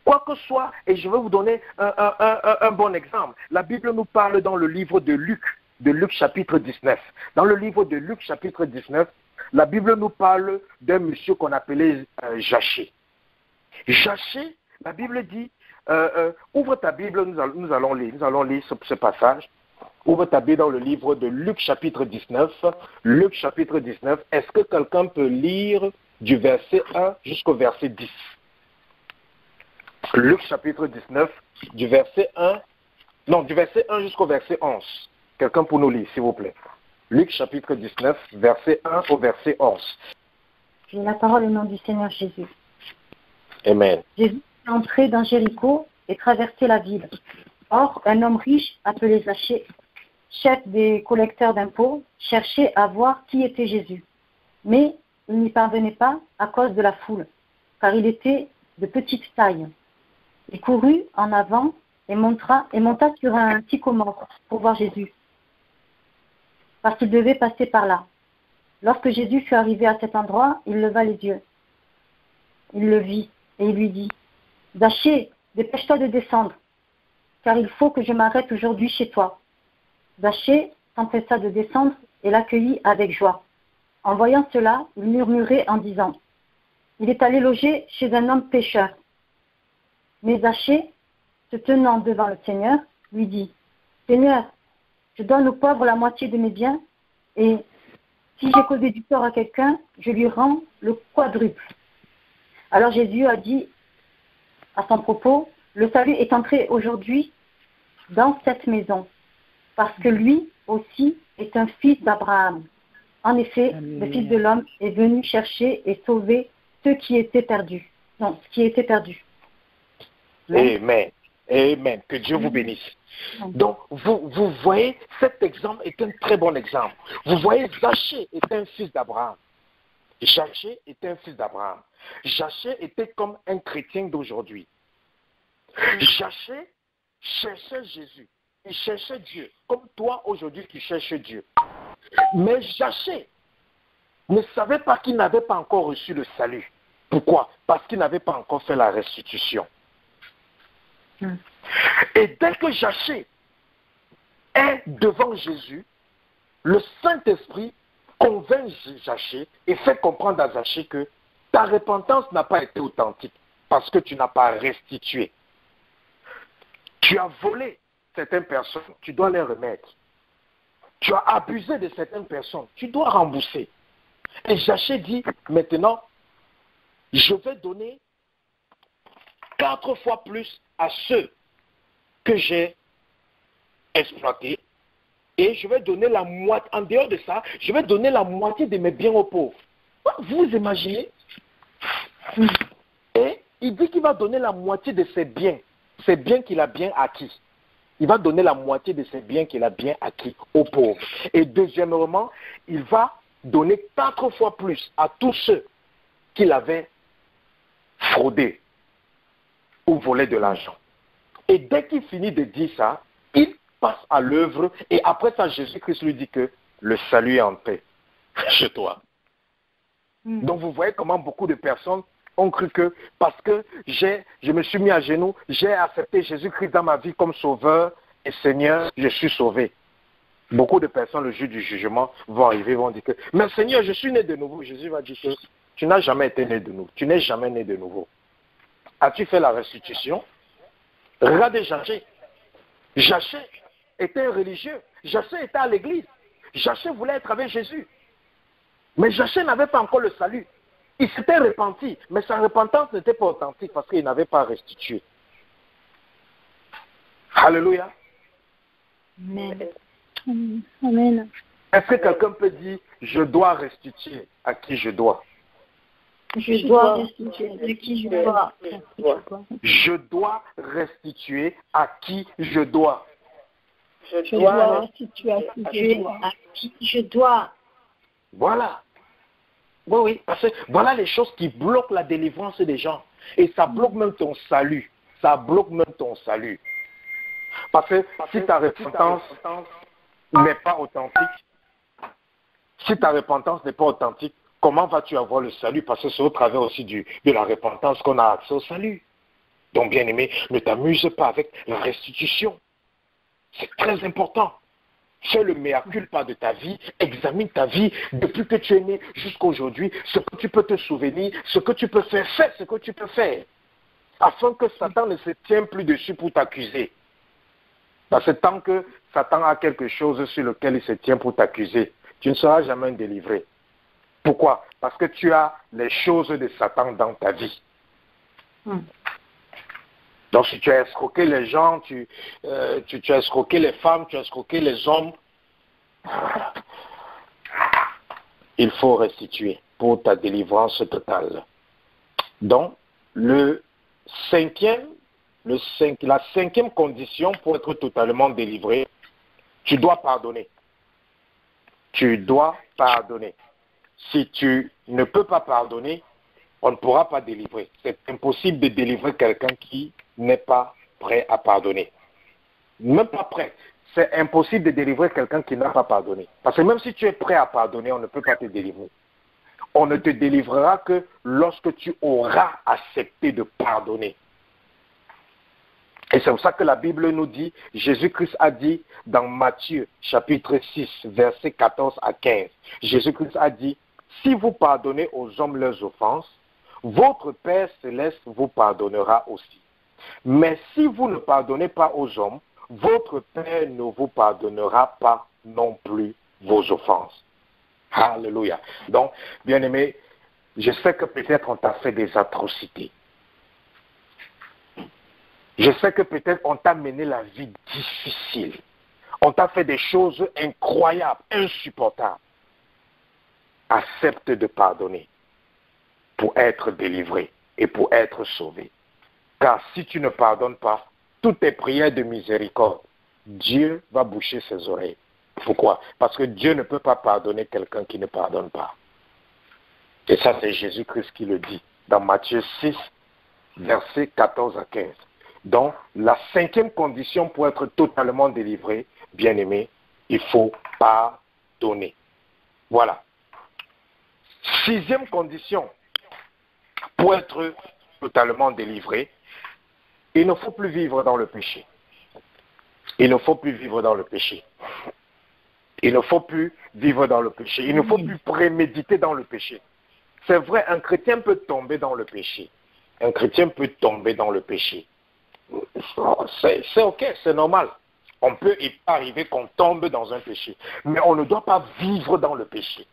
S3: quoi que soit, et je vais vous donner un bon exemple. La Bible nous parle dans le livre de Luc chapitre 19. Dans le livre de Luc chapitre 19, la Bible nous parle d'un monsieur qu'on appelait Zachée. Zachée, la Bible dit, ouvre ta Bible, nous allons lire ce passage. Ouvre ta Bible dans le livre de Luc chapitre 19. Luc chapitre 19, est-ce que quelqu'un peut lire du verset 1 jusqu'au verset 10? Luc chapitre 19, du verset 1 jusqu'au verset 11. Quelqu'un pour nous lire, s'il vous plaît. Luc chapitre 19, verset 1 au verset 11.
S6: J'ai la parole au nom du Seigneur Jésus.
S3: Amen.
S6: Jésus est entré dans Jéricho et traversé la ville. Or, un homme riche, appelé Zachée, chef des collecteurs d'impôts, cherchait à voir qui était Jésus. Mais il n'y parvenait pas à cause de la foule, car il était de petite taille. Il courut en avant et monta sur un sycomore pour voir Jésus, parce qu'il devait passer par là. Lorsque Jésus fut arrivé à cet endroit, il leva les yeux. Il le vit et il lui dit, « Zachée, dépêche-toi de descendre, car il faut que je m'arrête aujourd'hui chez toi. » Zachée s'empressa de descendre et l'accueillit avec joie. En voyant cela, il murmurait en disant, « Il est allé loger chez un homme pécheur. » Mais Zachée, se tenant devant le Seigneur, lui dit, « Seigneur, je donne aux pauvres la moitié de mes biens, et si j'ai causé du tort à quelqu'un, je lui rends le quadruple. » Alors Jésus a dit à son propos, « Le salut est entré aujourd'hui dans cette maison, parce que lui aussi est un fils d'Abraham. En effet,
S4: Amen.
S6: Le Fils de l'homme est venu chercher et sauver ceux qui étaient perdus. » Non, ce qui était perdu.
S3: Amen. Amen. Que Dieu vous bénisse. Donc, vous voyez, cet exemple est un très bon exemple. Vous voyez, Zachée est un fils d'Abraham. Zachée est un fils d'Abraham. Zachée était comme un chrétien d'aujourd'hui. Zachée cherchait Jésus. Il cherchait Dieu, comme toi aujourd'hui tu cherches Dieu. Mais Zachée ne savait pas qu'il n'avait pas encore reçu le salut. Pourquoi? Parce qu'il n'avait pas encore fait la restitution. Et dès que Zachée est devant Jésus, le Saint-Esprit convainc Zachée et fait comprendre à Zachée que ta repentance n'a pas été authentique parce que tu n'as pas restitué. Tu as volé certaines personnes, tu dois les remettre. Tu as abusé de certaines personnes, tu dois rembourser. Et Zachée dit, maintenant, je vais donner 4 fois plus à ceux que j'ai exploités et je vais donner la moitié, en dehors de ça, je vais donner la moitié de mes biens aux pauvres. Vous imaginez? Et il dit qu'il va donner la moitié de ses biens qu'il a bien acquis. Il va donner la moitié de ses biens qu'il a bien acquis aux pauvres. Et deuxièmement, il va donner 4 fois plus à tous ceux qu'il avait fraudés ou volé de l'argent. Et dès qu'il finit de dire ça, il passe à l'œuvre et après ça, Jésus-Christ lui dit que le salut est entré chez toi. Donc vous voyez comment beaucoup de personnes ont cru que parce que je me suis mis à genoux, j'ai accepté Jésus-Christ dans ma vie comme sauveur et Seigneur, je suis sauvé. Beaucoup de personnes, le jour du jugement, vont arriver, vont dire que mais Seigneur, je suis né de nouveau. Jésus va dire que tu n'as jamais été né de nouveau. Tu n'es jamais né de nouveau. As-tu fait la restitution? Regardez Zachée. Zachée était un religieux. Zachée était à l'église. Zachée voulait être avec Jésus. Mais Zachée n'avait pas encore le salut. Il s'était repenti, mais sa repentance n'était pas authentique parce qu'il n'avait pas restitué. Alléluia.
S4: Amen. Amen.
S3: Est-ce que quelqu'un peut dire, je dois restituer à qui je dois?
S6: Je dois restituer de qui je dois.
S3: Je dois restituer à qui je dois.
S4: Je dois restituer à qui je dois.
S3: Voilà. Oui, parce que voilà les choses qui bloquent la délivrance des gens. Et ça bloque même ton salut. Ça bloque même ton salut. Parce que si ta repentance n'est pas authentique, comment vas-tu avoir le salut? Parce que c'est au travers aussi de la repentance qu'on a accès au salut. Donc, bien aimé, ne t'amuse pas avec la restitution. C'est très important. Fais le mea culpa de ta vie, examine ta vie depuis que tu es né jusqu'à aujourd'hui, ce que tu peux te souvenir, ce que tu peux faire, fais ce que tu peux faire, afin que Satan ne se tienne plus dessus pour t'accuser. Parce que tant que Satan a quelque chose sur lequel il se tient pour t'accuser, tu ne seras jamais délivré. Pourquoi? Parce que tu as les choses de Satan dans ta vie. Donc si tu as escroqué les gens, tu as escroqué les femmes, tu as escroqué les hommes, il faut restituer pour ta délivrance totale. Donc, la cinquième condition pour être totalement délivré, tu dois pardonner. Tu dois pardonner. Si tu ne peux pas pardonner, on ne pourra pas délivrer. C'est impossible de délivrer quelqu'un qui n'est pas prêt à pardonner. Même pas prêt. C'est impossible de délivrer quelqu'un qui n'a pas pardonné. Parce que même si tu es prêt à pardonner, on ne peut pas te délivrer. On ne te délivrera que lorsque tu auras accepté de pardonner. Et c'est pour ça que la Bible nous dit, Jésus-Christ a dit dans Matthieu chapitre 6, versets 14 à 15, Jésus-Christ a dit, si vous pardonnez aux hommes leurs offenses, votre Père céleste vous pardonnera aussi. Mais si vous ne pardonnez pas aux hommes, votre Père ne vous pardonnera pas non plus vos offenses. Alléluia. Donc, bien aimé, je sais que peut-être on t'a fait des atrocités. Je sais que peut-être on t'a mené la vie difficile. On t'a fait des choses incroyables, insupportables. Accepte de pardonner pour être délivré et pour être sauvé. Car si tu ne pardonnes pas, toutes tes prières de miséricorde Dieu va boucher ses oreilles. Pourquoi? Parce que Dieu ne peut pas pardonner quelqu'un qui ne pardonne pas. Et ça, c'est Jésus-Christ qui le dit dans Matthieu 6, versets 14 à 15. Donc, la 5e condition pour être totalement délivré, bien-aimé, il faut pardonner. Voilà. 6e condition pour être totalement délivré, il ne faut plus vivre dans le péché. Il ne faut plus vivre dans le péché. Il ne faut plus vivre dans le péché. Il ne faut plus préméditer dans le péché. C'est vrai, un chrétien peut tomber dans le péché. Un chrétien peut tomber dans le péché. C'est ok, c'est normal. Il peut arriver qu'on tombe dans un péché. Mais on ne doit pas vivre dans le péché.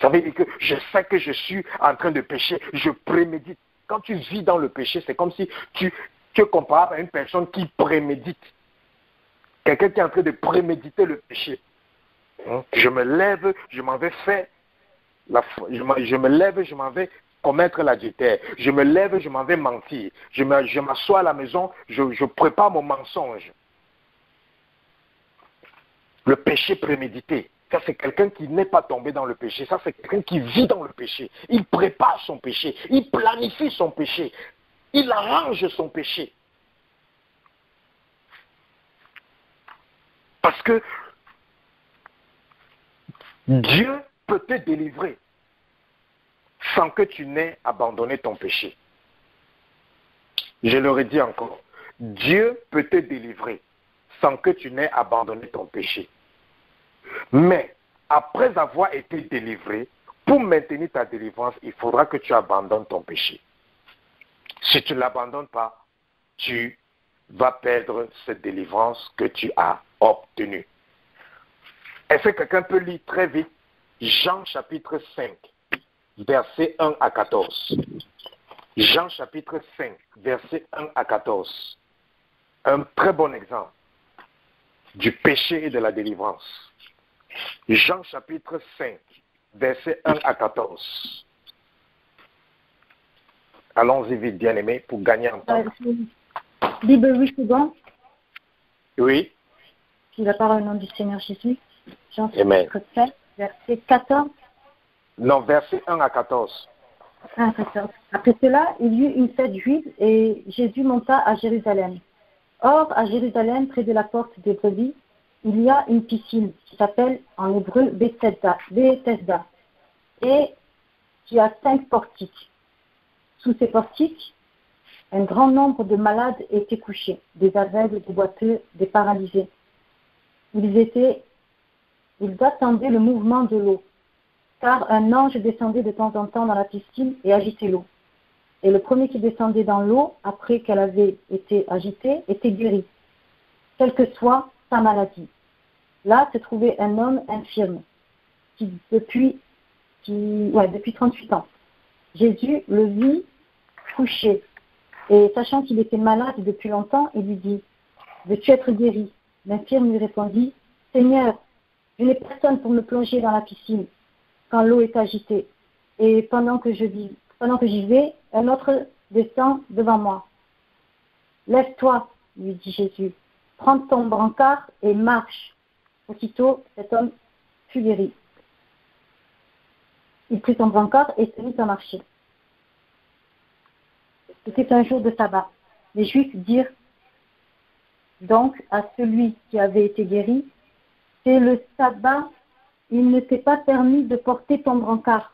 S3: Ça veut dire que je sais que je suis en train de pécher, je prémédite. Quand tu vis dans le péché, c'est comme si tu es comparable à une personne qui prémédite. Quelqu'un qui est en train de préméditer le péché. Je me lève, je m'en vais faire je me lève, je m'en vais commettre l'adultère. Je me lève, je m'en vais mentir. Je m'assois à la maison, je prépare mon mensonge. Le péché prémédité. Ça, c'est quelqu'un qui n'est pas tombé dans le péché. Ça, c'est quelqu'un qui vit dans le péché. Il prépare son péché. Il planifie son péché. Il arrange son péché. Parce que Dieu peut te délivrer sans que tu n'aies abandonné ton péché. Je le redis encore. Dieu peut te délivrer sans que tu n'aies abandonné ton péché. Mais après avoir été délivré, pour maintenir ta délivrance, il faudra que tu abandonnes ton péché. Si tu ne l'abandonnes pas, tu vas perdre cette délivrance que tu as obtenue. Est-ce que quelqu'un peut lire très vite Jean chapitre 5, versets 1 à 14. Jean chapitre 5, versets 1 à 14. Un très bon exemple du péché et de la délivrance. Jean chapitre 5, versets 1 à 14. Allons-y vite, bien-aimés, pour gagner en temps.
S6: Libre 8 secondes.
S3: Oui.
S6: Si la parole au nom du Seigneur Jésus. Jean
S3: Amen.
S6: chapitre 5, verset 14.
S3: Non, verset 1 à 14.
S6: 1 à 14. Après cela, il y eut une fête juive et Jésus monta à Jérusalem. Or, à Jérusalem, près de la porte des brebis, il y a une piscine qui s'appelle en hébreu Bethesda, et qui a 5 portiques. Sous ces portiques, un grand nombre de malades étaient couchés, des aveugles, des boiteux, des paralysés. Ils attendaient le mouvement de l'eau, car un ange descendait de temps en temps dans la piscine et agitait l'eau. Et le premier qui descendait dans l'eau, après qu'elle avait été agitée, était guéri, quelle que soit sa maladie. Là se trouvait un homme infirme, depuis 38 ans. Jésus le vit couché, et sachant qu'il était malade depuis longtemps, il lui dit « Veux-tu être guéri ?» L'infirme lui répondit « Seigneur, je n'ai personne pour me plonger dans la piscine quand l'eau est agitée, et pendant que j'y vais, un autre descend devant moi. Lève-toi, lui dit Jésus, prends ton brancard et marche. Aussitôt, cet homme fut guéri. Il prit son brancard et se mit à marcher. C'était un jour de sabbat. Les Juifs dirent donc à celui qui avait été guéri, c'est le sabbat, il ne t'est pas permis de porter ton brancard.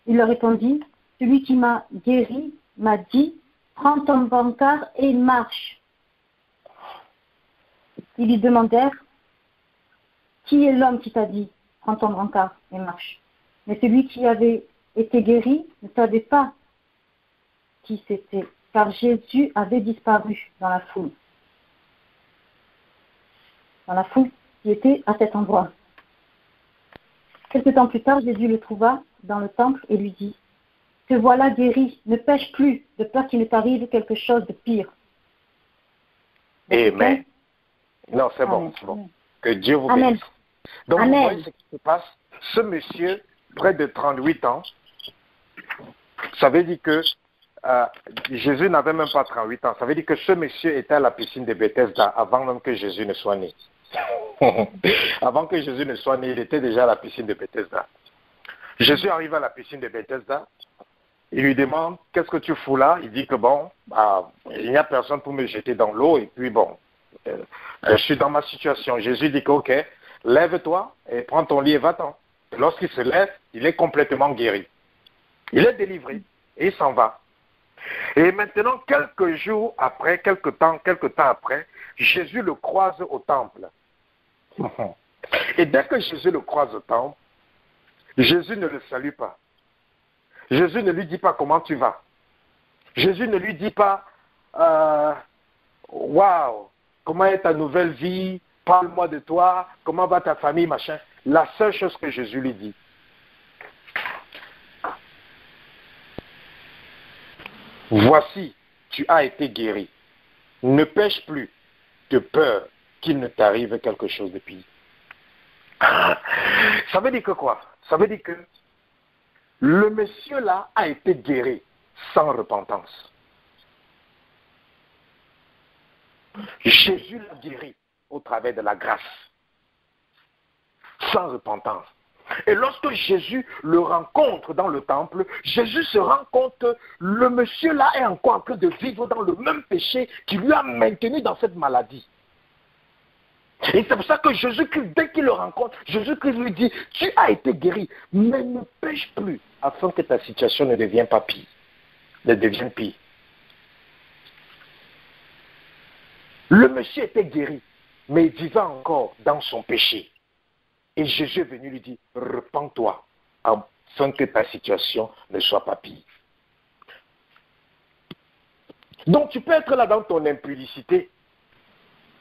S6: Il leur répondit, celui qui m'a guéri m'a dit, prends ton brancard et marche. Ils lui demandèrent, qui est l'homme qui t'a dit, prends ton brancard et marche? Mais celui qui avait été guéri ne savait pas qui c'était, car Jésus avait disparu dans la foule. Dans la foule qui était à cet endroit. Quelque temps plus tard, Jésus le trouva dans le temple et lui dit, te voilà guéri, ne pêche plus, de peur qu'il ne t'arrive quelque chose de pire.
S3: Amen. Non, c'est bon, c'est bon. Que Dieu vous bénisse. Donc, vous voyez ce qui se passe. Ce monsieur, près de 38 ans, ça veut dire que Jésus n'avait même pas 38 ans. Ça veut dire que ce monsieur était à la piscine de Bethesda avant même que Jésus ne soit né. Avant que Jésus ne soit né, il était déjà à la piscine de Bethesda. Jésus arrive à la piscine de Bethesda. Il lui demande, qu'est-ce que tu fous là? Il dit que bon, il n'y a personne pour me jeter dans l'eau. Et puis bon, je suis dans ma situation. Jésus dit que ok, lève-toi et prends ton lit et va-t'en. Lorsqu'il se lève, il est complètement guéri. Il est délivré et il s'en va. Et maintenant, quelques jours après, quelques temps après, Jésus le croise au temple. Et dès que Jésus le croise au temple, Jésus ne le salue pas. Jésus ne lui dit pas comment tu vas. Jésus ne lui dit pas waouh, comment est ta nouvelle vie, parle-moi de toi, comment va ta famille, machin. La seule chose que Jésus lui dit, voici, tu as été guéri. Ne pêche plus de peur qu'il ne t'arrive quelque chose de pire. Ça veut dire que quoi? Ça veut dire que le monsieur là a été guéri sans repentance. Jésus l'a guéri au travers de la grâce, sans repentance. Et lorsque Jésus le rencontre dans le temple, Jésus se rend compte que le monsieur là est encore en train de vivre dans le même péché qui lui a maintenu dans cette maladie. Et c'est pour ça que Jésus-Christ, dès qu'il le rencontre, Jésus-Christ lui dit, tu as été guéri, mais ne pêche plus, afin que ta situation ne devienne pas pire, ne devienne pire. Le monsieur était guéri, mais il vivait encore dans son péché. Et Jésus est venu lui dire, repens-toi, afin que ta situation ne soit pas pire. Donc tu peux être là dans ton impudicité,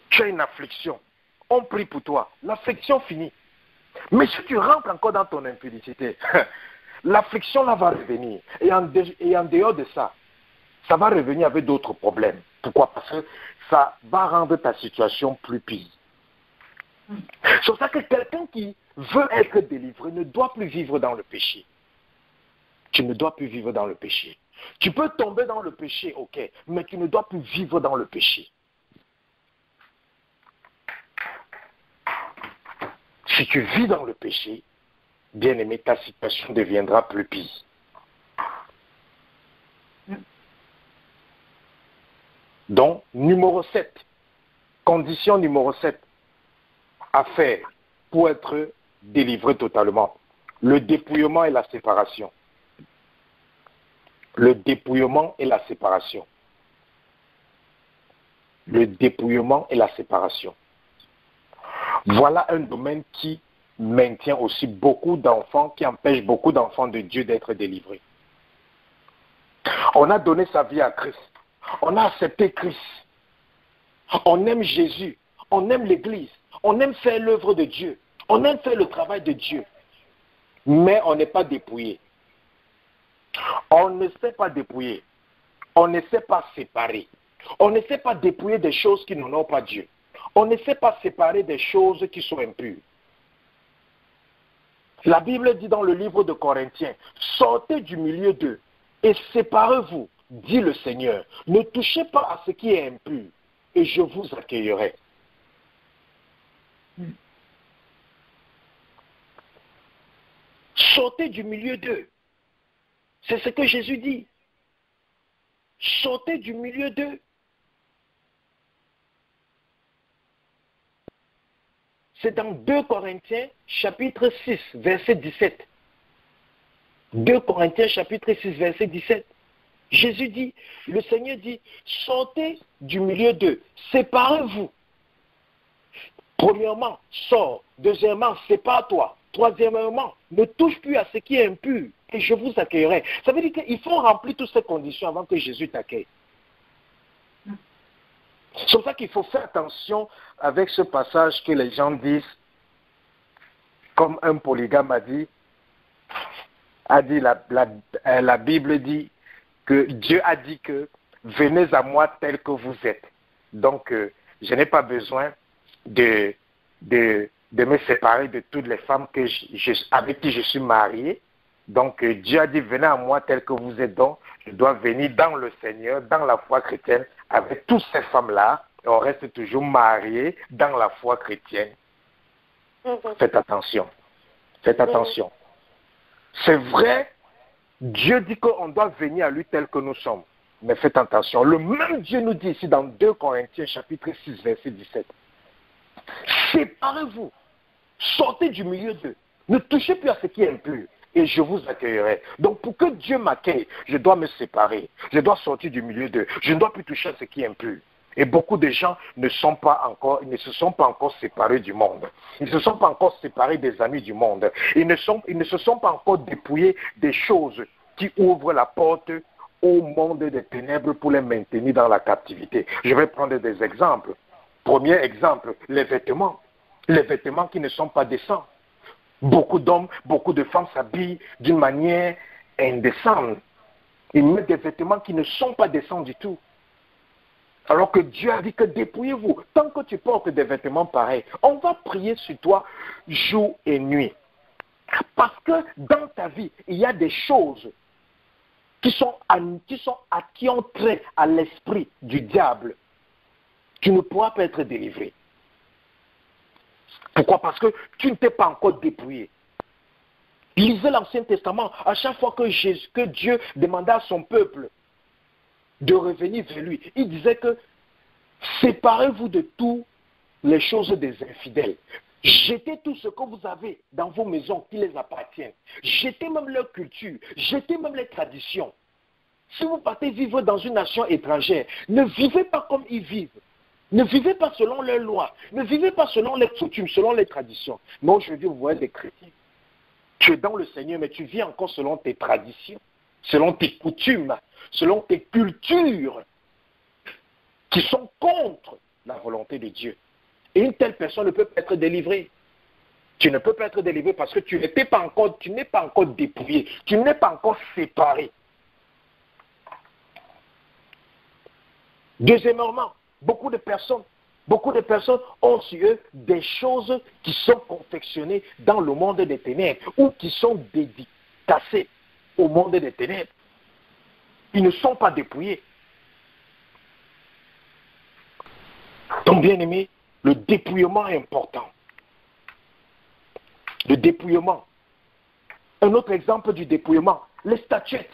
S3: tu as une affliction. On prie pour toi. L'affliction finit. Mais si tu rentres encore dans ton impudicité, l'affliction là va revenir. Et en dehors de ça, ça va revenir avec d'autres problèmes. Pourquoi? Parce que ça va rendre ta situation plus pire. C'est pour ça que quelqu'un qui veut être délivré ne doit plus vivre dans le péché. Tu ne dois plus vivre dans le péché. Tu peux tomber dans le péché, ok, mais tu ne dois plus vivre dans le péché. Si tu vis dans le péché, bien aimé, ta situation deviendra plus pire. Donc, numéro 7, condition numéro 7, à faire pour être délivré totalement. Le dépouillement et la séparation. Le dépouillement et la séparation. Le dépouillement et la séparation. Voilà un domaine qui maintient aussi beaucoup d'enfants, qui empêche beaucoup d'enfants de Dieu d'être délivrés. On a donné sa vie à Christ. On a accepté Christ. On aime Jésus. On aime l'Église. On aime faire l'œuvre de Dieu. On aime faire le travail de Dieu. Mais on n'est pas dépouillé. On ne sait pas dépouiller. On ne sait pas séparer. On ne sait pas dépouiller des choses qui n'ont pas Dieu. On ne sait pas séparer des choses qui sont impures. La Bible dit dans le livre de Corinthiens, sortez du milieu d'eux et séparez-vous, dit le Seigneur. Ne touchez pas à ce qui est impur et je vous accueillerai. Sortez du milieu d'eux. C'est ce que Jésus dit. Sortez du milieu d'eux. C'est dans 2 Corinthiens, chapitre 6, verset 17. 2 Corinthiens, chapitre 6, verset 17. Jésus dit, le Seigneur dit, sortez du milieu d'eux, séparez-vous. Premièrement, sors. Deuxièmement, sépare-toi. Troisièmement, ne touche plus à ce qui est impur et je vous accueillerai. Ça veut dire qu'il faut remplir toutes ces conditions avant que Jésus t'accueille. C'est pour ça qu'il faut faire attention avec ce passage que les gens disent, comme un polygame a dit la Bible dit que Dieu a dit que venez à moi tel que vous êtes. Donc, je n'ai pas besoin de me séparer de toutes les femmes avec qui je suis marié. Donc Dieu a dit, venez à moi tel que vous êtes donc. Je dois venir dans le Seigneur, dans la foi chrétienne, avec toutes ces femmes-là. Et on reste toujours mariés dans la foi chrétienne. Faites attention. Faites attention. C'est vrai, Dieu dit qu'on doit venir à lui tel que nous sommes. Mais faites attention. Le même Dieu nous dit ici dans 2 Corinthiens chapitre 6, verset 17. Séparez-vous. Sortez du milieu d'eux. Ne touchez plus à ce qui est impur. Et je vous accueillerai. Donc pour que Dieu m'accueille, je dois me séparer. Je dois sortir du milieu d'eux. Je ne dois plus toucher à ce qui est impur. Et beaucoup de gens ne se sont pas encore séparés du monde. Ils ne se sont pas encore séparés des amis du monde. Ils ne se sont pas encore dépouillés des choses qui ouvrent la porte au monde des ténèbres pour les maintenir dans la captivité. Je vais prendre des exemples. Premier exemple, les vêtements. Les vêtements qui ne sont pas décents. Beaucoup d'hommes, beaucoup de femmes s'habillent d'une manière indécente. Ils mettent des vêtements qui ne sont pas décents du tout. Alors que Dieu a dit que dépouillez-vous. Tant que tu portes des vêtements pareils, on va prier sur toi jour et nuit. Parce que dans ta vie, il y a des choses qui ont trait à l'esprit du diable. Tu ne pourras pas être délivré. Pourquoi? Parce que tu ne t'es pas encore dépouillé. Lisez l'Ancien Testament. À chaque fois que Dieu demandait à son peuple de revenir vers lui, il disait que séparez-vous de toutes les choses des infidèles. Jetez tout ce que vous avez dans vos maisons qui les appartiennent. Jetez même leur culture. Jetez même les traditions. Si vous partez vivre dans une nation étrangère, ne vivez pas comme ils vivent. Ne vivez pas selon leurs lois. Ne vivez pas selon les coutumes, selon les traditions. Mais aujourd'hui, vous voyez des chrétiens. Tu es dans le Seigneur, mais tu vis encore selon tes traditions, selon tes coutumes, selon tes cultures qui sont contre la volonté de Dieu. Et une telle personne ne peut pas être délivrée. Tu ne peux pas être délivré parce que tu n'es pas encore dépouillé, tu n'es pas encore séparé. Deuxièmement, beaucoup de personnes ont sur eux des choses qui sont confectionnées dans le monde des ténèbres ou qui sont dédicacées au monde des ténèbres. Ils ne sont pas dépouillés. Donc, bien aimé, le dépouillement est important. Le dépouillement. Un autre exemple du dépouillement, les statuettes.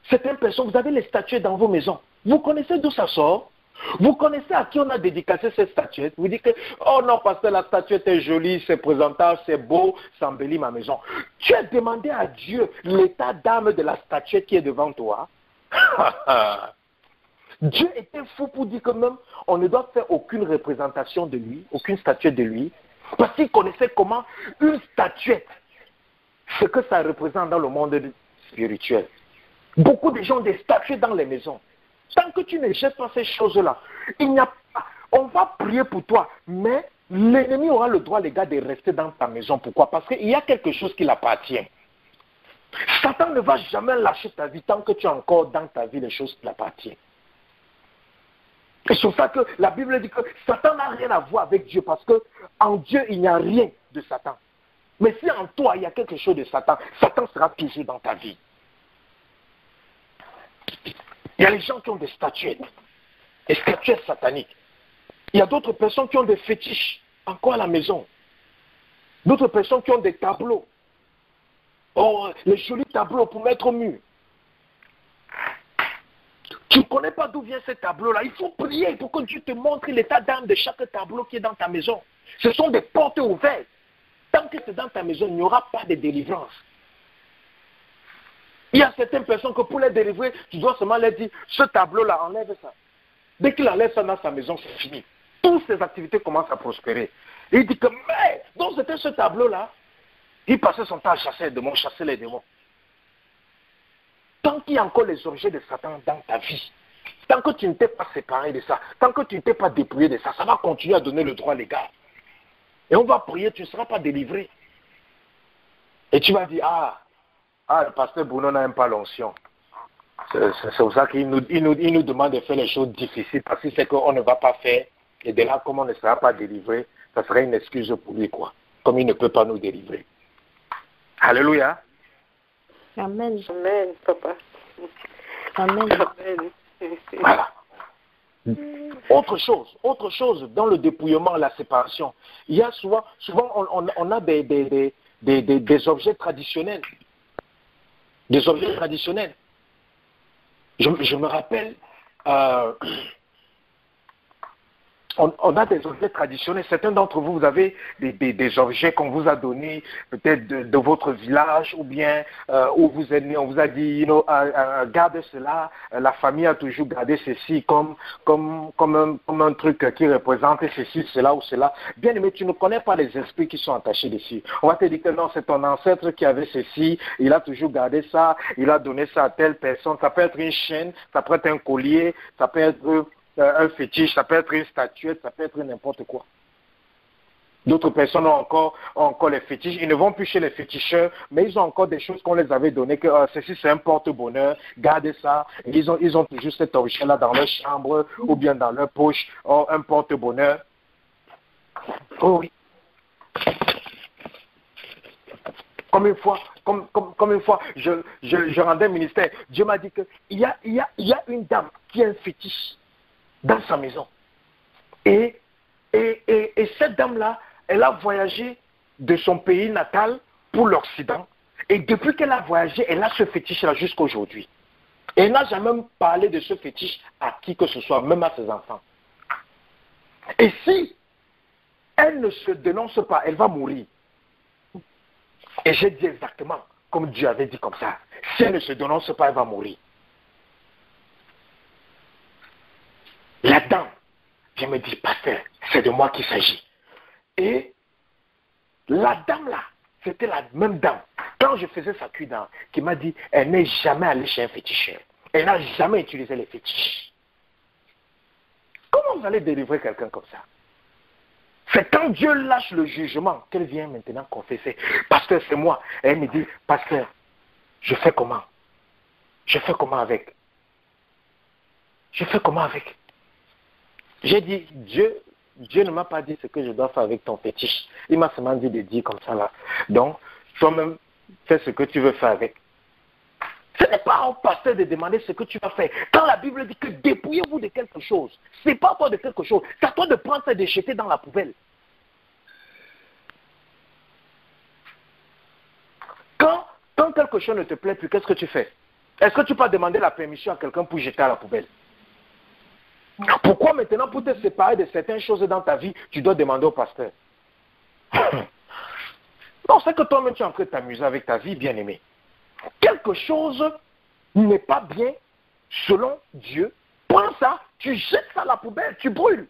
S3: Certaines personnes, vous avez les statuettes dans vos maisons. Vous connaissez d'où ça sort? Vous connaissez à qui on a dédicacé cette statuette? Vous dites que, oh non, parce que la statuette est jolie, c'est présentable, c'est beau, ça embellit ma maison. Tu as demandé à Dieu l'état d'âme de la statuette qui est devant toi. Dieu était fou pour dire que même on ne doit faire aucune représentation de lui, aucune statuette de lui, parce qu'il connaissait comment une statuette, ce que ça représente dans le monde spirituel. Beaucoup de gens ont des statuettes dans les maisons. Tant que tu ne jettes pas ces choses-là, on va prier pour toi, mais l'ennemi aura le droit, les gars, de rester dans ta maison. Pourquoi? Parce qu'il y a quelque chose qui l'appartient. Satan ne va jamais lâcher ta vie tant que tu as encore dans ta vie les choses qui l'appartiennent. Et c'est pour ça que la Bible dit que Satan n'a rien à voir avec Dieu, parce qu'en Dieu, il n'y a rien de Satan. Mais si en toi, il y a quelque chose de Satan, Satan sera toujours dans ta vie. Il y a les gens qui ont des statuettes sataniques. Il y a d'autres personnes qui ont des fétiches, encore à la maison. D'autres personnes qui ont des tableaux. Oh, les jolis tableaux pour mettre au mur. Tu ne connais pas d'où vient ce tableau-là. Il faut prier pour que Dieu te montre l'état d'âme de chaque tableau qui est dans ta maison. Ce sont des portes ouvertes. Tant que c'est dans ta maison, il n'y aura pas de délivrance. Il y a certaines personnes que pour les délivrer, tu dois seulement leur dire, ce tableau-là, enlève ça. Dès qu'il enlève ça dans sa maison, c'est fini. Toutes ses activités commencent à prospérer. Et il dit que, mais, donc c'était ce tableau-là, il passait son temps à chasser les démons. Tant qu'il y a encore les objets de Satan dans ta vie, tant que tu ne t'es pas séparé de ça, tant que tu ne t'es pas dépouillé de ça, ça va continuer à donner le droit légal. Et on va prier, tu ne seras pas délivré. Et tu vas dire, le pasteur Bruno n'aime pas l'onction. C'est pour ça qu'il nous demande de faire les choses difficiles, parce qu'il sait qu'on ne va pas faire. Et de là, comme on ne sera pas délivré, ça serait une excuse pour lui, quoi. Comme il ne peut pas nous délivrer. Alléluia.
S4: Amen.
S5: Amen, papa.
S4: Amen.
S5: Amen.
S3: Voilà. Autre chose dans le dépouillement, la séparation. Il y a souvent on a des objets traditionnels. Des objets traditionnels. Je me rappelle, on a des objets traditionnels. Certains d'entre vous, vous avez des objets qu'on vous a donnés, peut-être de votre village, ou bien où vous êtes né, on vous a dit, garde cela. La famille a toujours gardé ceci comme un truc qui représente ceci, cela ou cela. Bien aimé, tu ne connais pas les esprits qui sont attachés dessus. On va te dire que non, c'est ton ancêtre qui avait ceci, il a toujours gardé ça, il a donné ça à telle personne. Ça peut être une chaîne, ça peut être un collier, ça peut être un fétiche, ça peut être une statuette, ça peut être n'importe quoi. D'autres personnes ont encore les fétiches. Ils ne vont plus chez les féticheurs, mais ils ont encore des choses qu'on les avait données, que ceci c'est un porte-bonheur, gardez ça. Et ils ont toujours cet objet-là dans leur chambre ou bien dans leur poche, un porte-bonheur. Oh oui. Comme une fois, je rendais un ministère, Dieu m'a dit qu'il y a une dame qui a un fétiche dans sa maison. Et cette dame-là, elle a voyagé de son pays natal pour l'Occident. Et depuis qu'elle a voyagé, elle a ce fétiche-là jusqu'à aujourd'hui. Et elle n'a jamais parlé de ce fétiche à qui que ce soit, même à ses enfants. Et si elle ne se dénonce pas, elle va mourir. Et j'ai dit exactement comme Dieu avait dit comme ça. Si elle ne se dénonce pas, elle va mourir. La dame, je me dis, pasteur, c'est de moi qu'il s'agit. Et la dame là, c'était la même dame. Quand je faisais sa cuidance, qui m'a dit, elle n'est jamais allée chez un féticheur. Elle n'a jamais utilisé les fétiches. Comment vous allez délivrer quelqu'un comme ça? C'est quand Dieu lâche le jugement qu'elle vient maintenant confesser. Pasteur, c'est moi. Et elle me dit, pasteur, je fais comment? Je fais comment avec? Je fais comment avec? J'ai dit, Dieu ne m'a pas dit ce que je dois faire avec ton fétiche. Il m'a seulement dit de dire comme ça là. Donc, toi-même, fais ce que tu veux faire avec. Ce n'est pas au pasteur de demander ce que tu vas faire. Quand la Bible dit que dépouillez-vous de quelque chose, ce n'est pas toi de quelque chose. C'est à toi de prendre ça et de jeter dans la poubelle. Quand quelque chose ne te plaît plus, qu'est-ce que tu fais? Est-ce que tu peux demander la permission à quelqu'un pour jeter à la poubelle? Pourquoi maintenant, pour te séparer de certaines choses dans ta vie, tu dois demander au pasteur? Non, c'est que toi-même tu es en train de t'amuser avec ta vie, bien-aimé. Quelque chose n'est pas bien selon Dieu. Prends ça, tu jettes ça à la poubelle, tu brûles.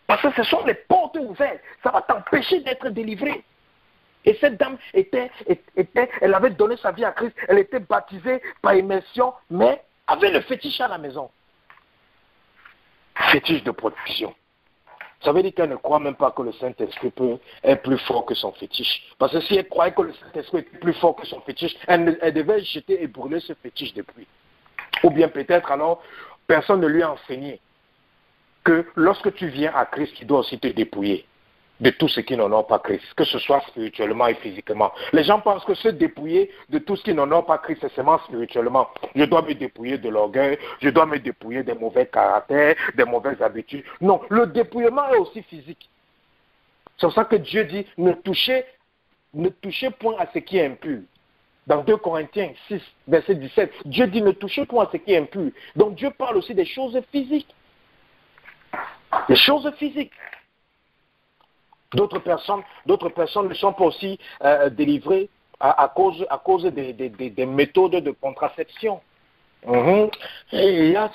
S3: Parce que ce sont les portes ouvertes. Ça va t'empêcher d'être délivré. Et cette dame elle avait donné sa vie à Christ. Elle était baptisée par immersion, mais avait le fétiche à la maison. Fétiche de production. Ça veut dire qu'elle ne croit même pas que le Saint-Esprit est plus fort que son fétiche. Parce que si elle croyait que le Saint-Esprit est plus fort que son fétiche, elle devait jeter et brûler ce fétiche depuis. Ou bien peut-être alors, personne ne lui a enseigné que lorsque tu viens à Christ, tu dois aussi te dépouiller de tout ce qui n'en ont pas Christ, que ce soit spirituellement et physiquement. Les gens pensent que se dépouiller de tout ce qui n'en ont pas Christ, c'est seulement spirituellement. Je dois me dépouiller de l'orgueil, je dois me dépouiller des mauvais caractères, des mauvaises habitudes. Non, le dépouillement est aussi physique. C'est pour ça que Dieu dit, ne touchez point à ce qui est impur. Dans 2 Corinthiens 6, verset 17, Dieu dit, ne touchez point à ce qui est impur. Donc Dieu parle aussi des choses physiques. Des choses physiques. D'autres personnes ne sont pas aussi délivrées à cause des méthodes de contraception. Et il y a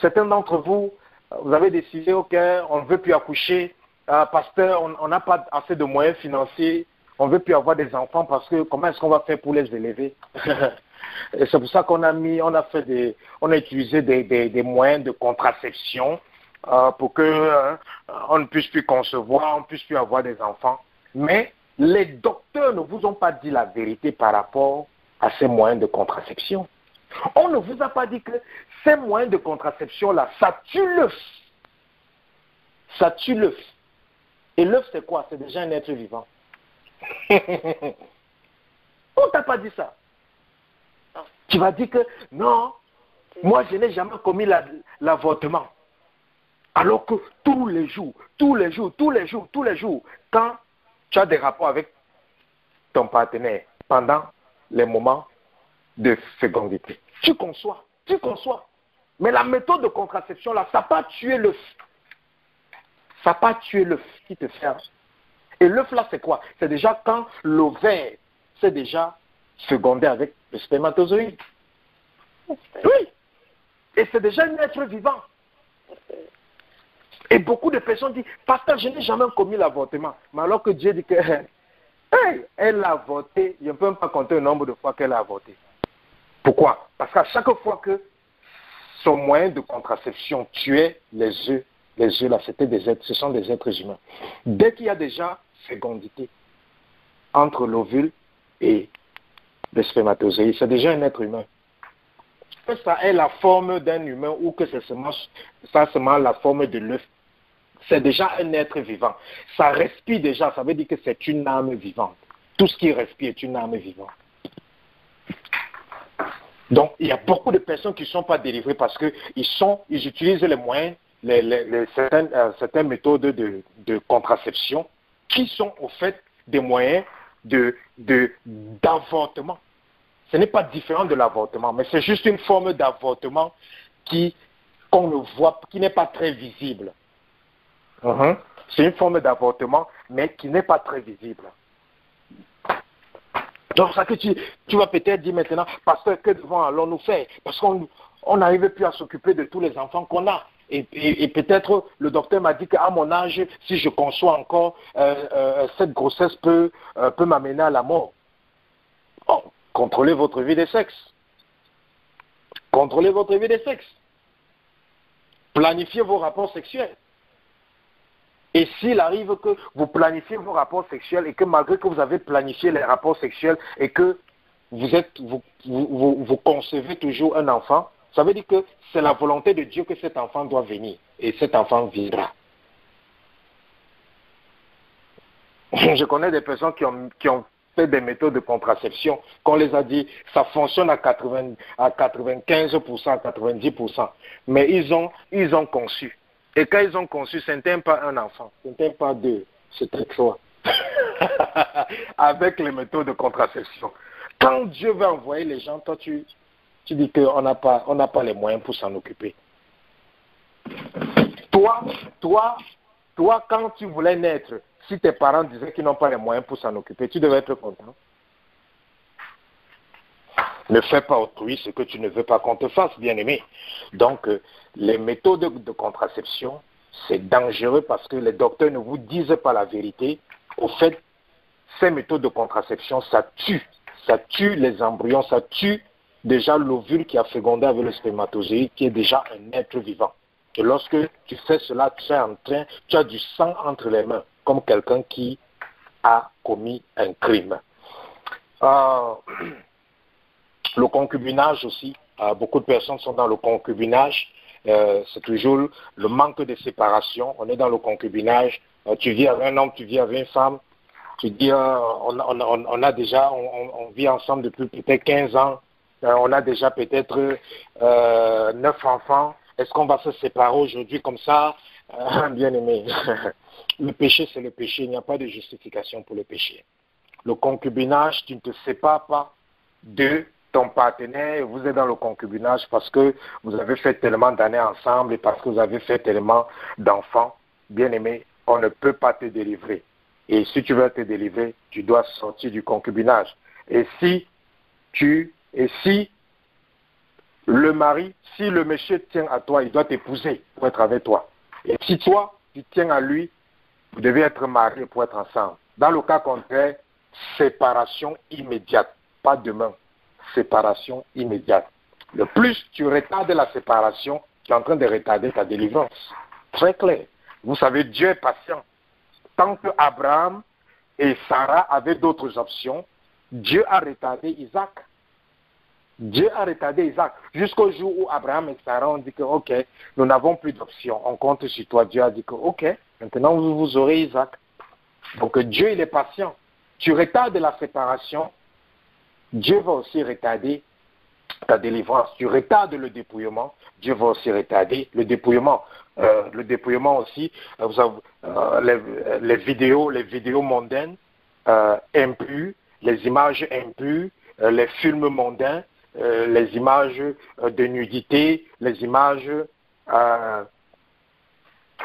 S3: certains d'entre vous, vous avez décidé, ok, on ne veut plus accoucher, pasteur, on n'a pas assez de moyens financiers, on ne veut plus avoir des enfants parce que comment est-ce qu'on va faire pour les élever? Et c'est pour ça qu'on a utilisé des moyens de contraception. Pour qu'on ne puisse plus concevoir, on ne puisse plus avoir des enfants. Mais les docteurs ne vous ont pas dit la vérité par rapport à ces moyens de contraception. On ne vous a pas dit que ces moyens de contraception-là, ça tue l'œuf. Ça tue l'œuf. Et l'œuf, c'est quoi? C'est déjà un être vivant. On ne t'a pas dit ça. Tu vas dire que non, moi je n'ai jamais commis l'avortement. Alors que tous les jours, quand tu as des rapports avec ton partenaire pendant les moments de fécondité, tu conçois. Mais la méthode de contraception, là, ça n'a pas tué l'œuf. Ça n'a pas tué l'œuf qui te fait. Et l'œuf, là, c'est quoi? C'est déjà quand l'ovaire s'est déjà fécondé avec le spermatozoïde. Oui. Et c'est déjà un être vivant. Et beaucoup de personnes disent, pasteur, je n'ai jamais commis l'avortement. Mais alors que Dieu dit que elle a avorté, je ne peux même pas compter le nombre de fois qu'elle a avorté. Pourquoi? Parce qu'à chaque fois que son moyen de contraception tuait les œufs là, ce sont des êtres humains. Dès qu'il y a déjà fécondité entre l'ovule et le spermatozoïde, c'est déjà un être humain. Que ça ait la forme d'un humain ou que ça seulement la forme de l'œuf, c'est déjà un être vivant. Ça respire déjà, ça veut dire que c'est une âme vivante. Tout ce qui respire est une âme vivante. Donc, il y a beaucoup de personnes qui ne sont pas délivrées parce qu'ils utilisent les moyens, certaines méthodes de contraception qui sont au fait des moyens d'avortement. Ce n'est pas différent de l'avortement, mais c'est juste une forme d'avortement qu'on ne voit, qui n'est pas très visible. C'est une forme d'avortement, mais qui n'est pas très visible. Donc, ça que tu vas peut-être dire maintenant, pasteur, que allons-nous faire? Parce qu'on n'arrive plus à s'occuper de tous les enfants qu'on a. Et peut-être le docteur m'a dit qu'à mon âge, si je conçois encore, cette grossesse peut m'amener à la mort. Oh, contrôlez votre vie de sexe. Contrôlez votre vie de sexe. Planifiez vos rapports sexuels. Et s'il arrive que vous planifiez vos rapports sexuels et que malgré que vous avez planifié les rapports sexuels et que vous concevez toujours un enfant, ça veut dire que c'est la volonté de Dieu que cet enfant doit venir. Et cet enfant viendra. Je connais des personnes qui ont fait des méthodes de contraception, qu'on les a dit, ça fonctionne à 95%, à 90%. Mais ils ont conçu. Et quand ils ont conçu, ce n'était pas un enfant, ce n'était pas deux, c'était trois. Avec les méthodes de contraception. Quand Dieu va envoyer les gens, toi tu dis qu'on n'a pas les moyens pour s'en occuper. Toi, quand tu voulais naître, si tes parents disaient qu'ils n'ont pas les moyens pour s'en occuper, tu devais être content. Ne fais pas autrui ce que tu ne veux pas qu'on te fasse, bien-aimé. Donc, les méthodes de contraception, c'est dangereux parce que les docteurs ne vous disent pas la vérité. Au fait, ces méthodes de contraception, ça tue les embryons, ça tue déjà l'ovule qui a fécondé avec le spermatozoïde, qui est déjà un être vivant. Et lorsque tu fais cela, tu as du sang entre les mains, comme quelqu'un qui a commis un crime. Le concubinage aussi, beaucoup de personnes sont dans le concubinage, c'est toujours le manque de séparation. On est dans le concubinage, tu vis avec un homme, tu vis avec une femme, tu dis on vit ensemble depuis peut-être 15 ans, on a déjà peut-être 9 enfants, est-ce qu'on va se séparer aujourd'hui comme ça? Bien aimé, le péché c'est le péché, il n'y a pas de justification pour le péché. Le concubinage, tu ne te sépares pas de ton partenaire, vous êtes dans le concubinage parce que vous avez fait tellement d'années ensemble et parce que vous avez fait tellement d'enfants. Bien aimé, on ne peut pas te délivrer. Et si tu veux te délivrer, tu dois sortir du concubinage. Et si le mari, si le monsieur tient à toi, il doit t'épouser pour être avec toi. Et si toi, tu tiens à lui, vous devez être mariés pour être ensemble. Dans le cas contraire, séparation immédiate, pas demain. Séparation immédiate. Le plus tu retardes la séparation, tu es en train de retarder ta délivrance. Très clair. Vous savez, Dieu est patient. Tant que Abraham et Sarah avaient d'autres options, Dieu a retardé Isaac. Dieu a retardé Isaac. Jusqu'au jour où Abraham et Sarah ont dit que, ok, nous n'avons plus d'options. On compte sur toi. Dieu a dit que, ok, maintenant vous aurez Isaac. Donc Dieu, il est patient. Tu retardes la séparation, Dieu va aussi retarder ta délivrance, tu retardes le dépouillement, Dieu va aussi retarder le dépouillement. Le dépouillement aussi, vous avez, les vidéos mondaines, impures, les images impures, les films mondains, les images de nudité, les images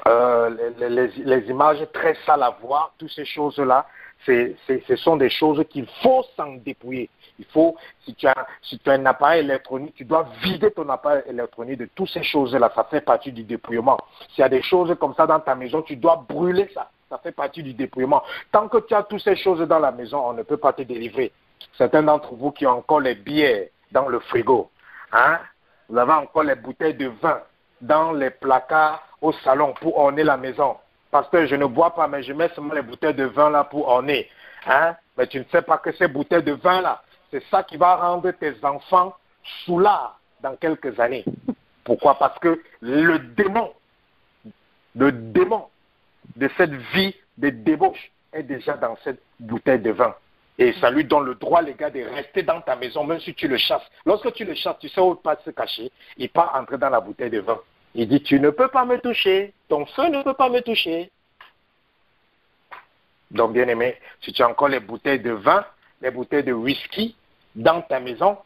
S3: les images très sales à voir, toutes ces choses-là, ce sont des choses qu'il faut s'en dépouiller. Il faut, si tu as un appareil électronique, tu dois vider ton appareil électronique de toutes ces choses-là. Ça fait partie du dépouillement. S'il y a des choses comme ça dans ta maison, tu dois brûler ça. Ça fait partie du dépouillement. Tant que tu as toutes ces choses dans la maison, on ne peut pas te délivrer. Certains d'entre vous qui ont encore les bières dans le frigo, hein? Vous avez encore les bouteilles de vin dans les placards au salon pour orner la maison. Pasteur, je ne bois pas, mais je mets seulement les bouteilles de vin là pour orner. Hein? Mais tu ne sais pas que ces bouteilles de vin là, c'est ça qui va rendre tes enfants soulards dans quelques années. Pourquoi? Parce que le démon de cette vie de débauche est déjà dans cette bouteille de vin. Et ça lui donne le droit, les gars, de rester dans ta maison, même si tu le chasses. Lorsque tu le chasses, tu sais où il va se cacher. Il part entrer dans la bouteille de vin. Il dit, tu ne peux pas me toucher. Ton feu ne peut pas me toucher. Donc, bien aimé, si tu as encore les bouteilles de vin, les bouteilles de whisky dans ta maison,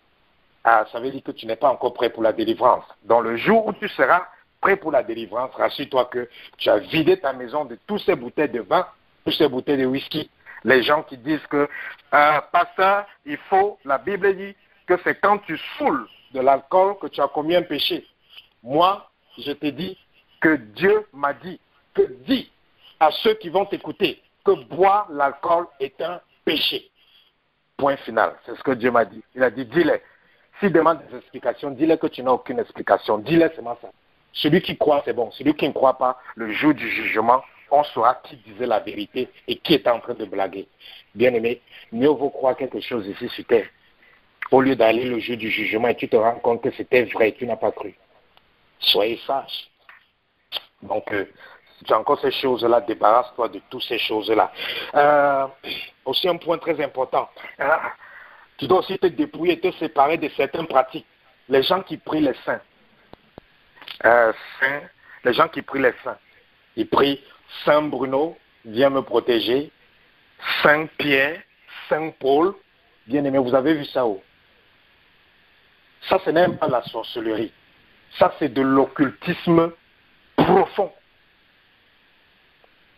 S3: ça veut dire que tu n'es pas encore prêt pour la délivrance. Dans le jour où tu seras prêt pour la délivrance, rassure-toi que tu as vidé ta maison de toutes ces bouteilles de vin, toutes ces bouteilles de whisky. Les gens qui disent que, pasteur, la Bible dit que c'est quand tu saoules de l'alcool que tu as commis un péché. Moi, je te dis que Dieu m'a dit, que dis à ceux qui vont t'écouter, que boire l'alcool est un péché. Point final. C'est ce que Dieu m'a dit. Il a dit, dis-le. S'il demande des explications, dis-le que tu n'as aucune explication. Dis-le seulement ça. Celui qui croit, c'est bon. Celui qui ne croit pas, le jour du jugement, on saura qui disait la vérité et qui est en train de blaguer. Bien aimé, mieux vaut croire quelque chose ici sur terre, au lieu d'aller le jour du jugement et tu te rends compte que c'était vrai et tu n'as pas cru. Soyez sage. Donc, si tu as encore ces choses-là, débarrasse-toi de toutes ces choses-là. Aussi un point très important. Tu dois aussi te dépouiller, te séparer de certaines pratiques. Les gens qui prient les saints. Les gens qui prient les saints. Ils prient Saint Bruno, viens me protéger. Saint Pierre, Saint Paul. Bien aimé, vous avez vu ça où? Ça, ce n'est pas la sorcellerie. Ça, c'est de l'occultisme profond.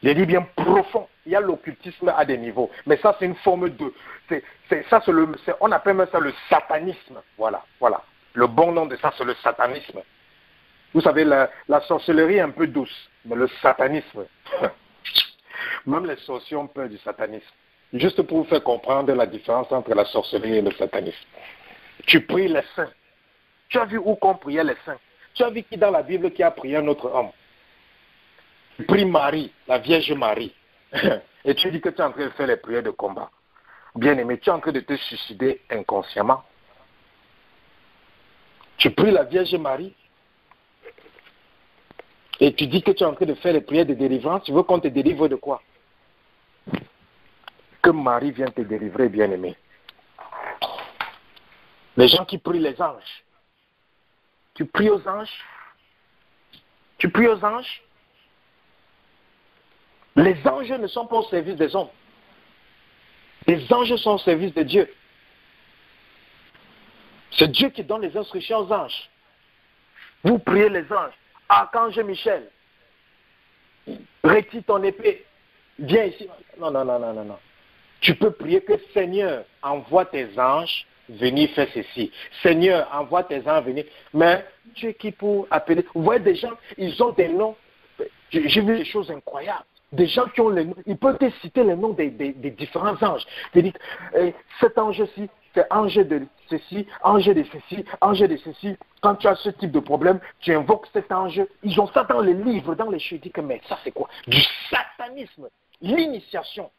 S3: J'ai dit bien profond. Il y a l'occultisme à des niveaux. Mais ça, c'est une forme de... on appelle même ça le satanisme. Voilà. Le bon nom de ça, c'est le satanisme. Vous savez, la sorcellerie est un peu douce. Mais le satanisme... Même les sorciers ont peur du satanisme. Juste pour vous faire comprendre la différence entre la sorcellerie et le satanisme. Tu pries les saints. Tu as vu où qu'on priait les saints? Tu as vu qui dans la Bible qui a prié un autre homme? Tu pries Marie, la Vierge Marie. Et tu dis que tu es en train de faire les prières de combat. Bien aimé, tu es en train de te suicider inconsciemment. Tu pries la Vierge Marie. Et tu dis que tu es en train de faire les prières de délivrance. Tu veux qu'on te délivre de quoi? Que Marie vienne te délivrer, bien aimé. Les gens qui prient les anges. Tu pries aux anges. Tu pries aux anges. Les anges ne sont pas au service des hommes. Les anges sont au service de Dieu. C'est Dieu qui donne les instructions aux anges. Vous priez les anges. Archange Michel, retire ton épée. Viens ici. Non. Tu peux prier que Seigneur, envoie tes anges venir faire ceci. Seigneur, envoie tes anges venir. Mais tu es qui pour appeler? Vous voyez des gens, ils ont des noms. J'ai vu des choses incroyables. Des gens qui ont les noms. Ils peuvent te citer les noms des différents anges. Ils disent, cet ange-ci, c'est ange de ceci, ange de ceci, ange de ceci. Quand tu as ce type de problème, tu invoques cet ange. Ils ont ça dans les livres, dans les chutes. Ils disent que, mais ça c'est quoi? Du satanisme. L'initiation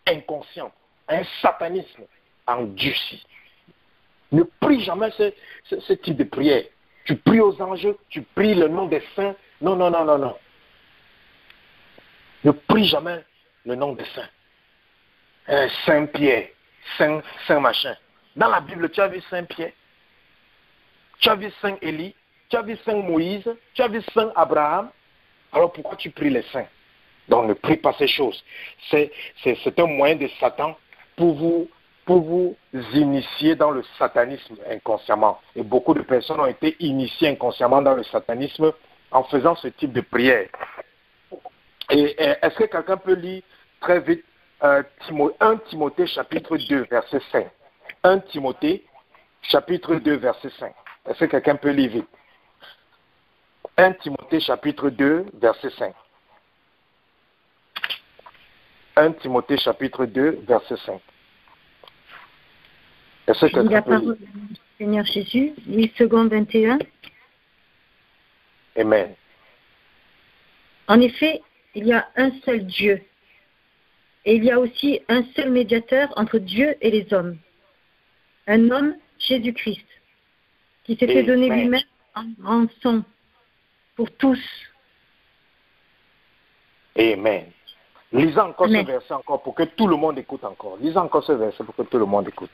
S3: inconsciente. Un satanisme endurci. Ne prie jamais ce type de prière. Tu pries aux anges, tu pries le nom des saints. Non. Ne prie jamais le nom des saints. Saint Pierre, Saint machin. Dans la Bible, tu as vu Saint Pierre. Tu as vu Saint Élie, tu as vu Saint Moïse, tu as vu Saint Abraham. Alors pourquoi tu pries les saints? Donc ne prie pas ces choses. C'est un moyen de Satan pour vous initier dans le satanisme inconsciemment. Et beaucoup de personnes ont été initiées inconsciemment dans le satanisme en faisant ce type de prière. Et est-ce que quelqu'un peut lire très vite 1 Timothée chapitre 2 verset 5? 1 Timothée chapitre 2 verset 5. Est-ce que quelqu'un peut lire vite? 1 Timothée chapitre 2 verset 5. 1 Timothée chapitre 2 verset 5. Est-ce que quelqu'un peut lire?
S6: Seigneur Jésus, 8 secondes 21.
S3: Amen.
S6: En effet, il y a un seul Dieu. Et il y a aussi un seul médiateur entre Dieu et les hommes. Un homme, Jésus-Christ, qui s'était donné lui-même en rançon pour tous.
S3: Amen. Lisons encore ce verset encore pour que tout le monde écoute encore. Lisons encore ce verset pour que tout le monde écoute.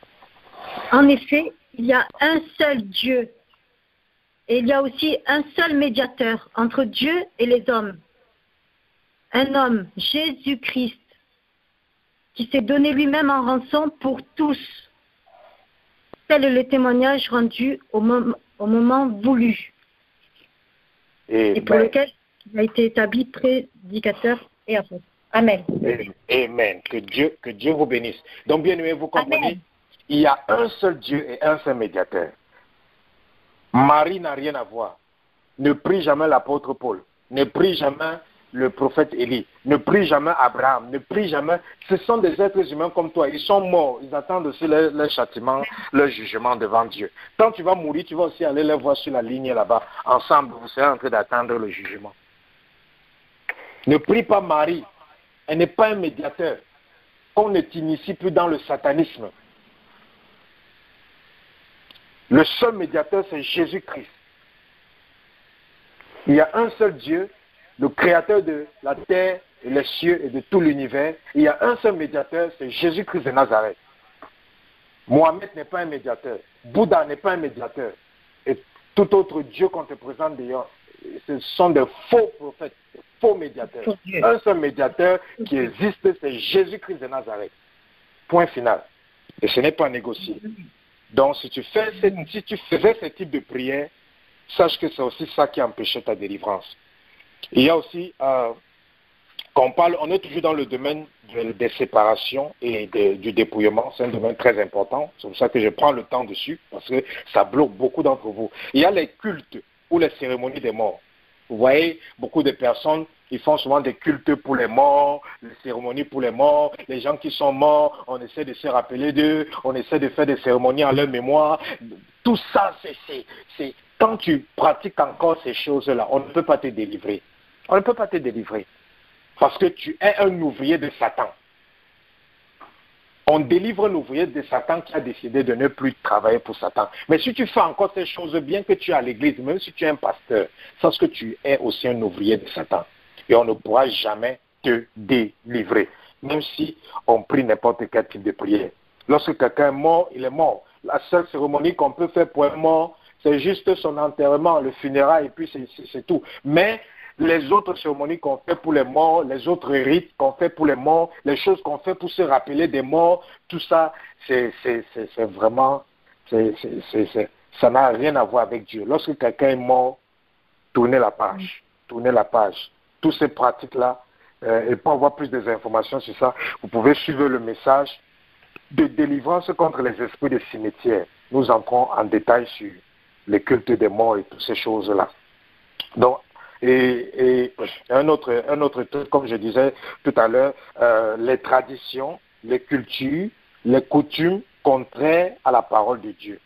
S6: En effet, il y a un seul Dieu. Et il y a aussi un seul médiateur entre Dieu et les hommes. Un homme, Jésus-Christ, qui s'est donné lui-même en rançon pour tous. Tel est le témoignage rendu au moment voulu. Et pour lequel il a été établi prédicateur et apôtre. Amen.
S3: Amen. Que Dieu vous bénisse. Donc, bien aimé, vous comprenez? Amen. Il y a un seul Dieu et un seul médiateur. Marie n'a rien à voir. Ne prie jamais l'apôtre Paul. Ne prie jamais le prophète Élie. Ne prie jamais Abraham. Ne prie jamais. Ce sont des êtres humains comme toi. Ils sont morts. Ils attendent aussi leur châtiment, leur jugement devant Dieu. Quand tu vas mourir, tu vas aussi aller les voir sur la ligne là-bas. Ensemble, vous serez en train d'attendre le jugement. Ne prie pas Marie. Elle n'est pas un médiateur. On ne t'initie plus dans le satanisme. Le seul médiateur, c'est Jésus-Christ. Il y a un seul Dieu, le créateur de la terre et les cieux et de tout l'univers. Il y a un seul médiateur, c'est Jésus-Christ de Nazareth. Mohamed n'est pas un médiateur. Bouddha n'est pas un médiateur. Et tout autre Dieu qu'on te présente d'ailleurs, ce sont des faux prophètes, des faux médiateurs. Un seul médiateur qui existe, c'est Jésus-Christ de Nazareth. Point final. Et ce n'est pas négocié. Donc, si tu faisais ce type de prière, sache que c'est aussi ça qui empêchait ta délivrance. Il y a aussi, on est toujours dans le domaine des séparations et du dépouillement. C'est un domaine très important. C'est pour ça que je prends le temps dessus, parce que ça bloque beaucoup d'entre vous. Il y a les cultes ou les cérémonies des morts. Vous voyez, beaucoup de personnes, ils font souvent des cultes pour les morts, des cérémonies pour les morts. Les gens qui sont morts, on essaie de se rappeler d'eux, on essaie de faire des cérémonies en leur mémoire. Tout ça, c'est quand tu pratiques encore ces choses-là, on ne peut pas te délivrer. On ne peut pas te délivrer. Parce que tu es un ouvrier de Satan. On délivre un ouvrier de Satan qui a décidé de ne plus travailler pour Satan. Mais si tu fais encore ces choses, bien que tu es à l'église, même si tu es un pasteur, sache que tu es aussi un ouvrier de Satan. Et on ne pourra jamais te délivrer. Même si on prie n'importe quel type de prière. Lorsque quelqu'un est mort, il est mort. La seule cérémonie qu'on peut faire pour un mort, c'est juste son enterrement, le funérail, et puis c'est tout. Mais les autres cérémonies qu'on fait pour les morts, les autres rites qu'on fait pour les morts, les choses qu'on fait pour se rappeler des morts, tout ça, c'est vraiment, ça n'a rien à voir avec Dieu. Lorsque quelqu'un est mort, tournez la page, tournez la page. Toutes ces pratiques-là, et pour avoir plus d'informations sur ça, vous pouvez suivre le message de délivrance contre les esprits de cimetière. Nous entrons en détail sur les cultes des morts et toutes ces choses-là. Donc, et un autre truc, comme je disais tout à l'heure, les traditions, les cultures, les coutumes contraires à la parole de Dieu.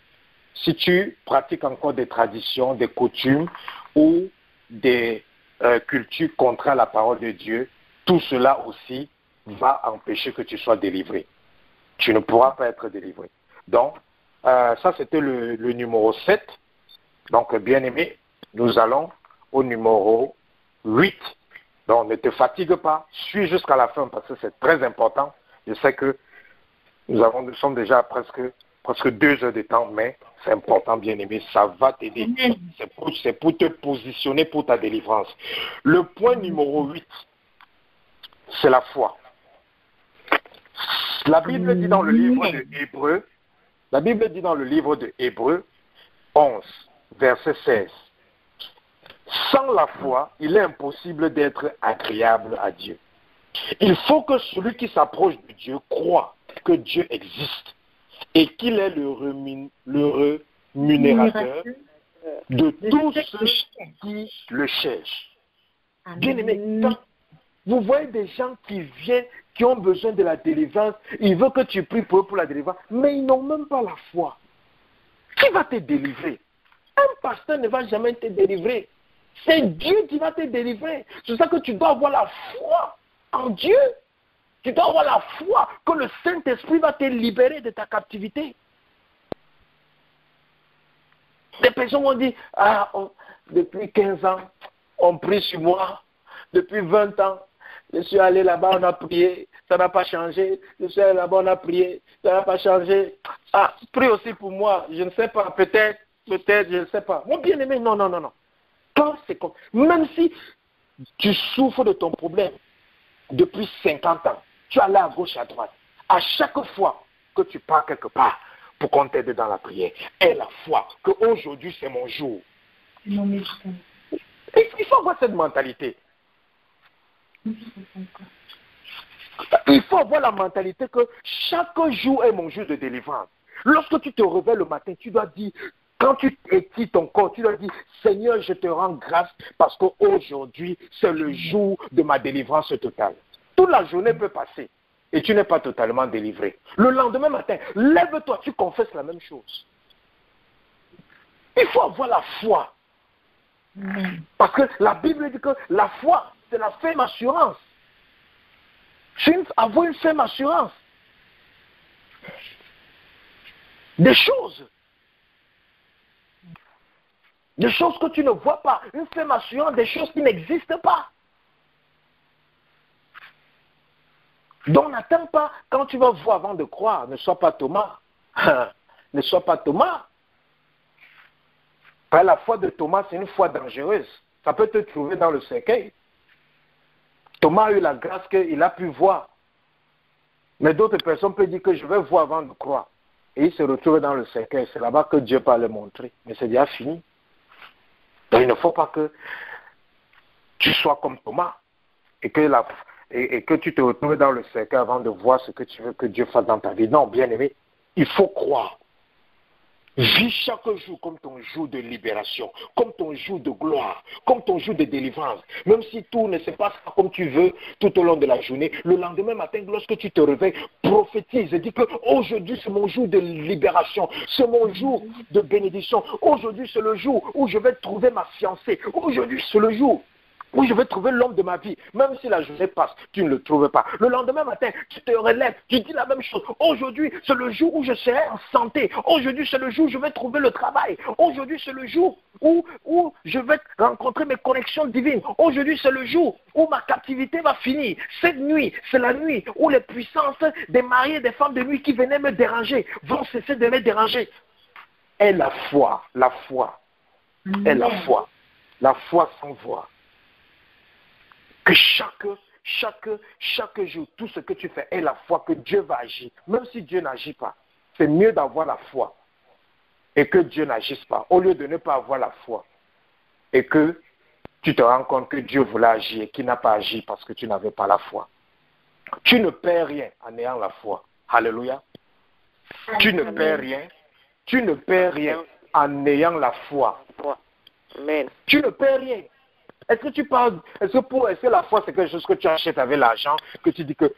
S3: Si tu pratiques encore des traditions, des coutumes ou des cultures contraires à la parole de Dieu, tout cela aussi va empêcher que tu sois délivré. Tu ne pourras pas être délivré. Donc, ça c'était le numéro 7. Donc, bien aimé, nous allons au numéro 8. Donc, ne te fatigue pas, suis jusqu'à la fin parce que c'est très important. Je sais que nous sommes déjà presque presque 2 heures de temps, mais c'est important, bien-aimé, ça va t'aider. C'est pour te positionner pour ta délivrance. Le point numéro 8, c'est la foi. La Bible dit dans le livre de Hébreux, la Bible dit dans le livre de Hébreux 11, verset 16, sans la foi, il est impossible d'être agréable à Dieu. Il faut que celui qui s'approche de Dieu croit que Dieu existe et qu'il est le rémunérateur de tous ceux qui le cherchent. Bien-aimé, vous voyez des gens qui viennent, qui ont besoin de la délivrance, ils veulent que tu pries pour eux pour la délivrance, mais ils n'ont même pas la foi. Qui va te délivrer? Un pasteur ne va jamais te délivrer. C'est Dieu qui va te délivrer. C'est ça que tu dois avoir la foi en Dieu. Tu dois avoir la foi que le Saint-Esprit va te libérer de ta captivité. Des personnes vont dire, depuis 15 ans, on prie sur moi. Depuis 20 ans, je suis allé là-bas, on a prié, ça n'a pas changé. Je suis allé là-bas, on a prié, ça n'a pas changé. Prie aussi pour moi, je ne sais pas, peut-être, je ne sais pas. Mon bien-aimé, non. Quand c'est comme, même si tu souffres de ton problème depuis 50 ans, tu allais à gauche, à droite, à chaque fois que tu pars quelque part pour qu'on t'aide dans la prière, aie la foi qu'aujourd'hui c'est mon jour. Il faut avoir cette mentalité. Il faut avoir la mentalité que chaque jour est mon jour de délivrance. Lorsque tu te réveilles le matin, tu dois dire, quand tu étis ton corps, tu dois dire, Seigneur, je te rends grâce parce qu'aujourd'hui, c'est le jour de ma délivrance totale. Toute la journée peut passer et tu n'es pas totalement délivré. Le lendemain matin, lève-toi, tu confesses la même chose. Il faut avoir la foi. Parce que la Bible dit que la foi, c'est la ferme assurance. Avoir une ferme assurance. Des choses que tu ne vois pas. Une ferme assurance des choses qui n'existent pas. Donc n'attends pas, quand tu vas voir avant de croire, ne sois pas Thomas. Ne sois pas Thomas. La foi de Thomas, c'est une foi dangereuse. Ça peut te trouver dans le cercueil. Thomas a eu la grâce qu'il a pu voir. Mais d'autres personnes peuvent dire que je vais voir avant de croire. Et il se retrouve dans le cercueil. C'est là-bas que Dieu peut le montrer. Mais c'est déjà fini. Donc il ne faut pas que tu sois comme Thomas et que tu te retrouves dans le cercueil avant de voir ce que tu veux que Dieu fasse dans ta vie. Non, bien aimé, il faut croire. Vis chaque jour comme ton jour de libération, comme ton jour de gloire, comme ton jour de délivrance. Même si tout ne se passe pas comme tu veux tout au long de la journée, le lendemain matin, lorsque tu te réveilles, prophétise et dis que aujourd'hui c'est mon jour de libération, c'est mon jour de bénédiction. Aujourd'hui c'est le jour où je vais trouver ma fiancée. Aujourd'hui c'est le jour où je vais trouver l'homme de ma vie. Même si la journée passe, tu ne le trouves pas. Le lendemain matin, tu te relèves, tu dis la même chose. Aujourd'hui, c'est le jour où je serai en santé. Aujourd'hui, c'est le jour où je vais trouver le travail. Aujourd'hui, c'est le jour où je vais rencontrer mes connexions divines. Aujourd'hui, c'est le jour où ma captivité va finir. Cette nuit, c'est la nuit où les puissances des maris et des femmes de nuit qui venaient me déranger vont cesser de me déranger. Et la foi, et la foi sans voix. Que chaque jour, tout ce que tu fais est la foi que Dieu va agir. Même si Dieu n'agit pas, c'est mieux d'avoir la foi et que Dieu n'agisse pas, au lieu de ne pas avoir la foi et que tu te rends compte que Dieu voulait agir et qu'il n'a pas agi parce que tu n'avais pas la foi. Tu ne perds rien en ayant la foi. Alléluia. Tu ne perds rien en ayant la foi.
S5: Amen.
S3: Tu ne perds rien. Est-ce que la foi c'est quelque chose que tu achètes avec l'argent, que tu dis que,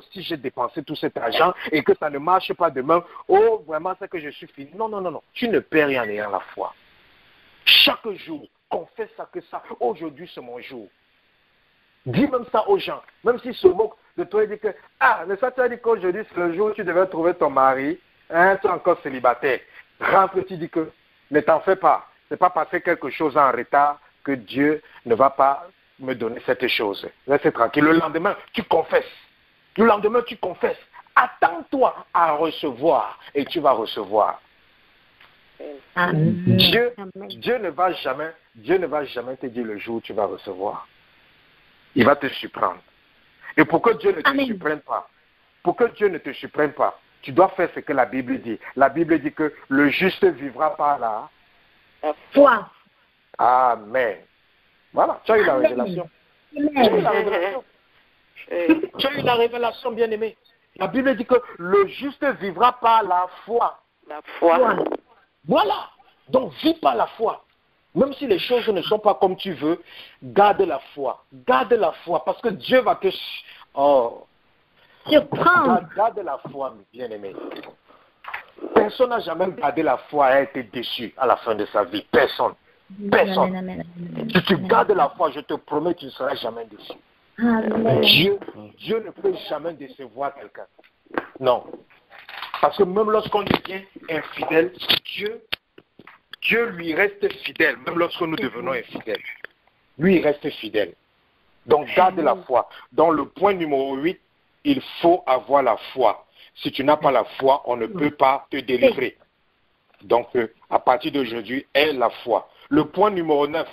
S3: si j'ai dépensé tout cet argent et que ça ne marche pas demain, vraiment c'est que je suis fini. Non. Tu ne perds rien en ayant la foi. Chaque jour, confesse ça que ça, aujourd'hui c'est mon jour. Dis même ça aux gens, même s'ils se moquent de toi et disent que, mais ça tu as dit qu'aujourd'hui c'est le jour où tu devais trouver ton mari, tu es encore célibataire. Rentre, tu dis que, ne t'en fais pas, c'est pas passer quelque chose en retard, que Dieu ne va pas me donner cette chose. Reste tranquille. Le lendemain, tu confesses. Attends-toi à recevoir et tu vas recevoir.
S4: Amen.
S3: Dieu ne va jamais te dire le jour où tu vas recevoir. Il va te surprendre. Et pour que Dieu ne te surprenne pas, tu dois faire ce que la Bible dit. La Bible dit que le juste vivra par la
S4: foi.
S3: Amen. Voilà, tu as eu la révélation. Tu as eu la révélation. Tu as eu la révélation, bien-aimé. La Bible dit que le juste vivra par la foi.
S5: La foi.
S3: Voilà. Donc, vis par la foi. Même si les choses ne sont pas comme tu veux, garde la foi. Garde la foi parce que Dieu va te...
S4: surprendre.
S3: Garde la foi, bien-aimé. Personne n'a jamais gardé la foi et a été déçu à la fin de sa vie. Personne. Personne. Si tu gardes la foi, je te promets que tu ne seras jamais déçu.
S4: Amen.
S3: Dieu ne peut jamais décevoir quelqu'un. Non. Parce que même lorsqu'on devient infidèle, Dieu lui reste fidèle, même lorsque nous devenons infidèles. Lui, il reste fidèle. Donc, garde la foi. Dans le point numéro 8, il faut avoir la foi. Si tu n'as pas la foi, on ne peut pas te délivrer. Donc, à partir d'aujourd'hui, aie la foi. Le point numéro 9,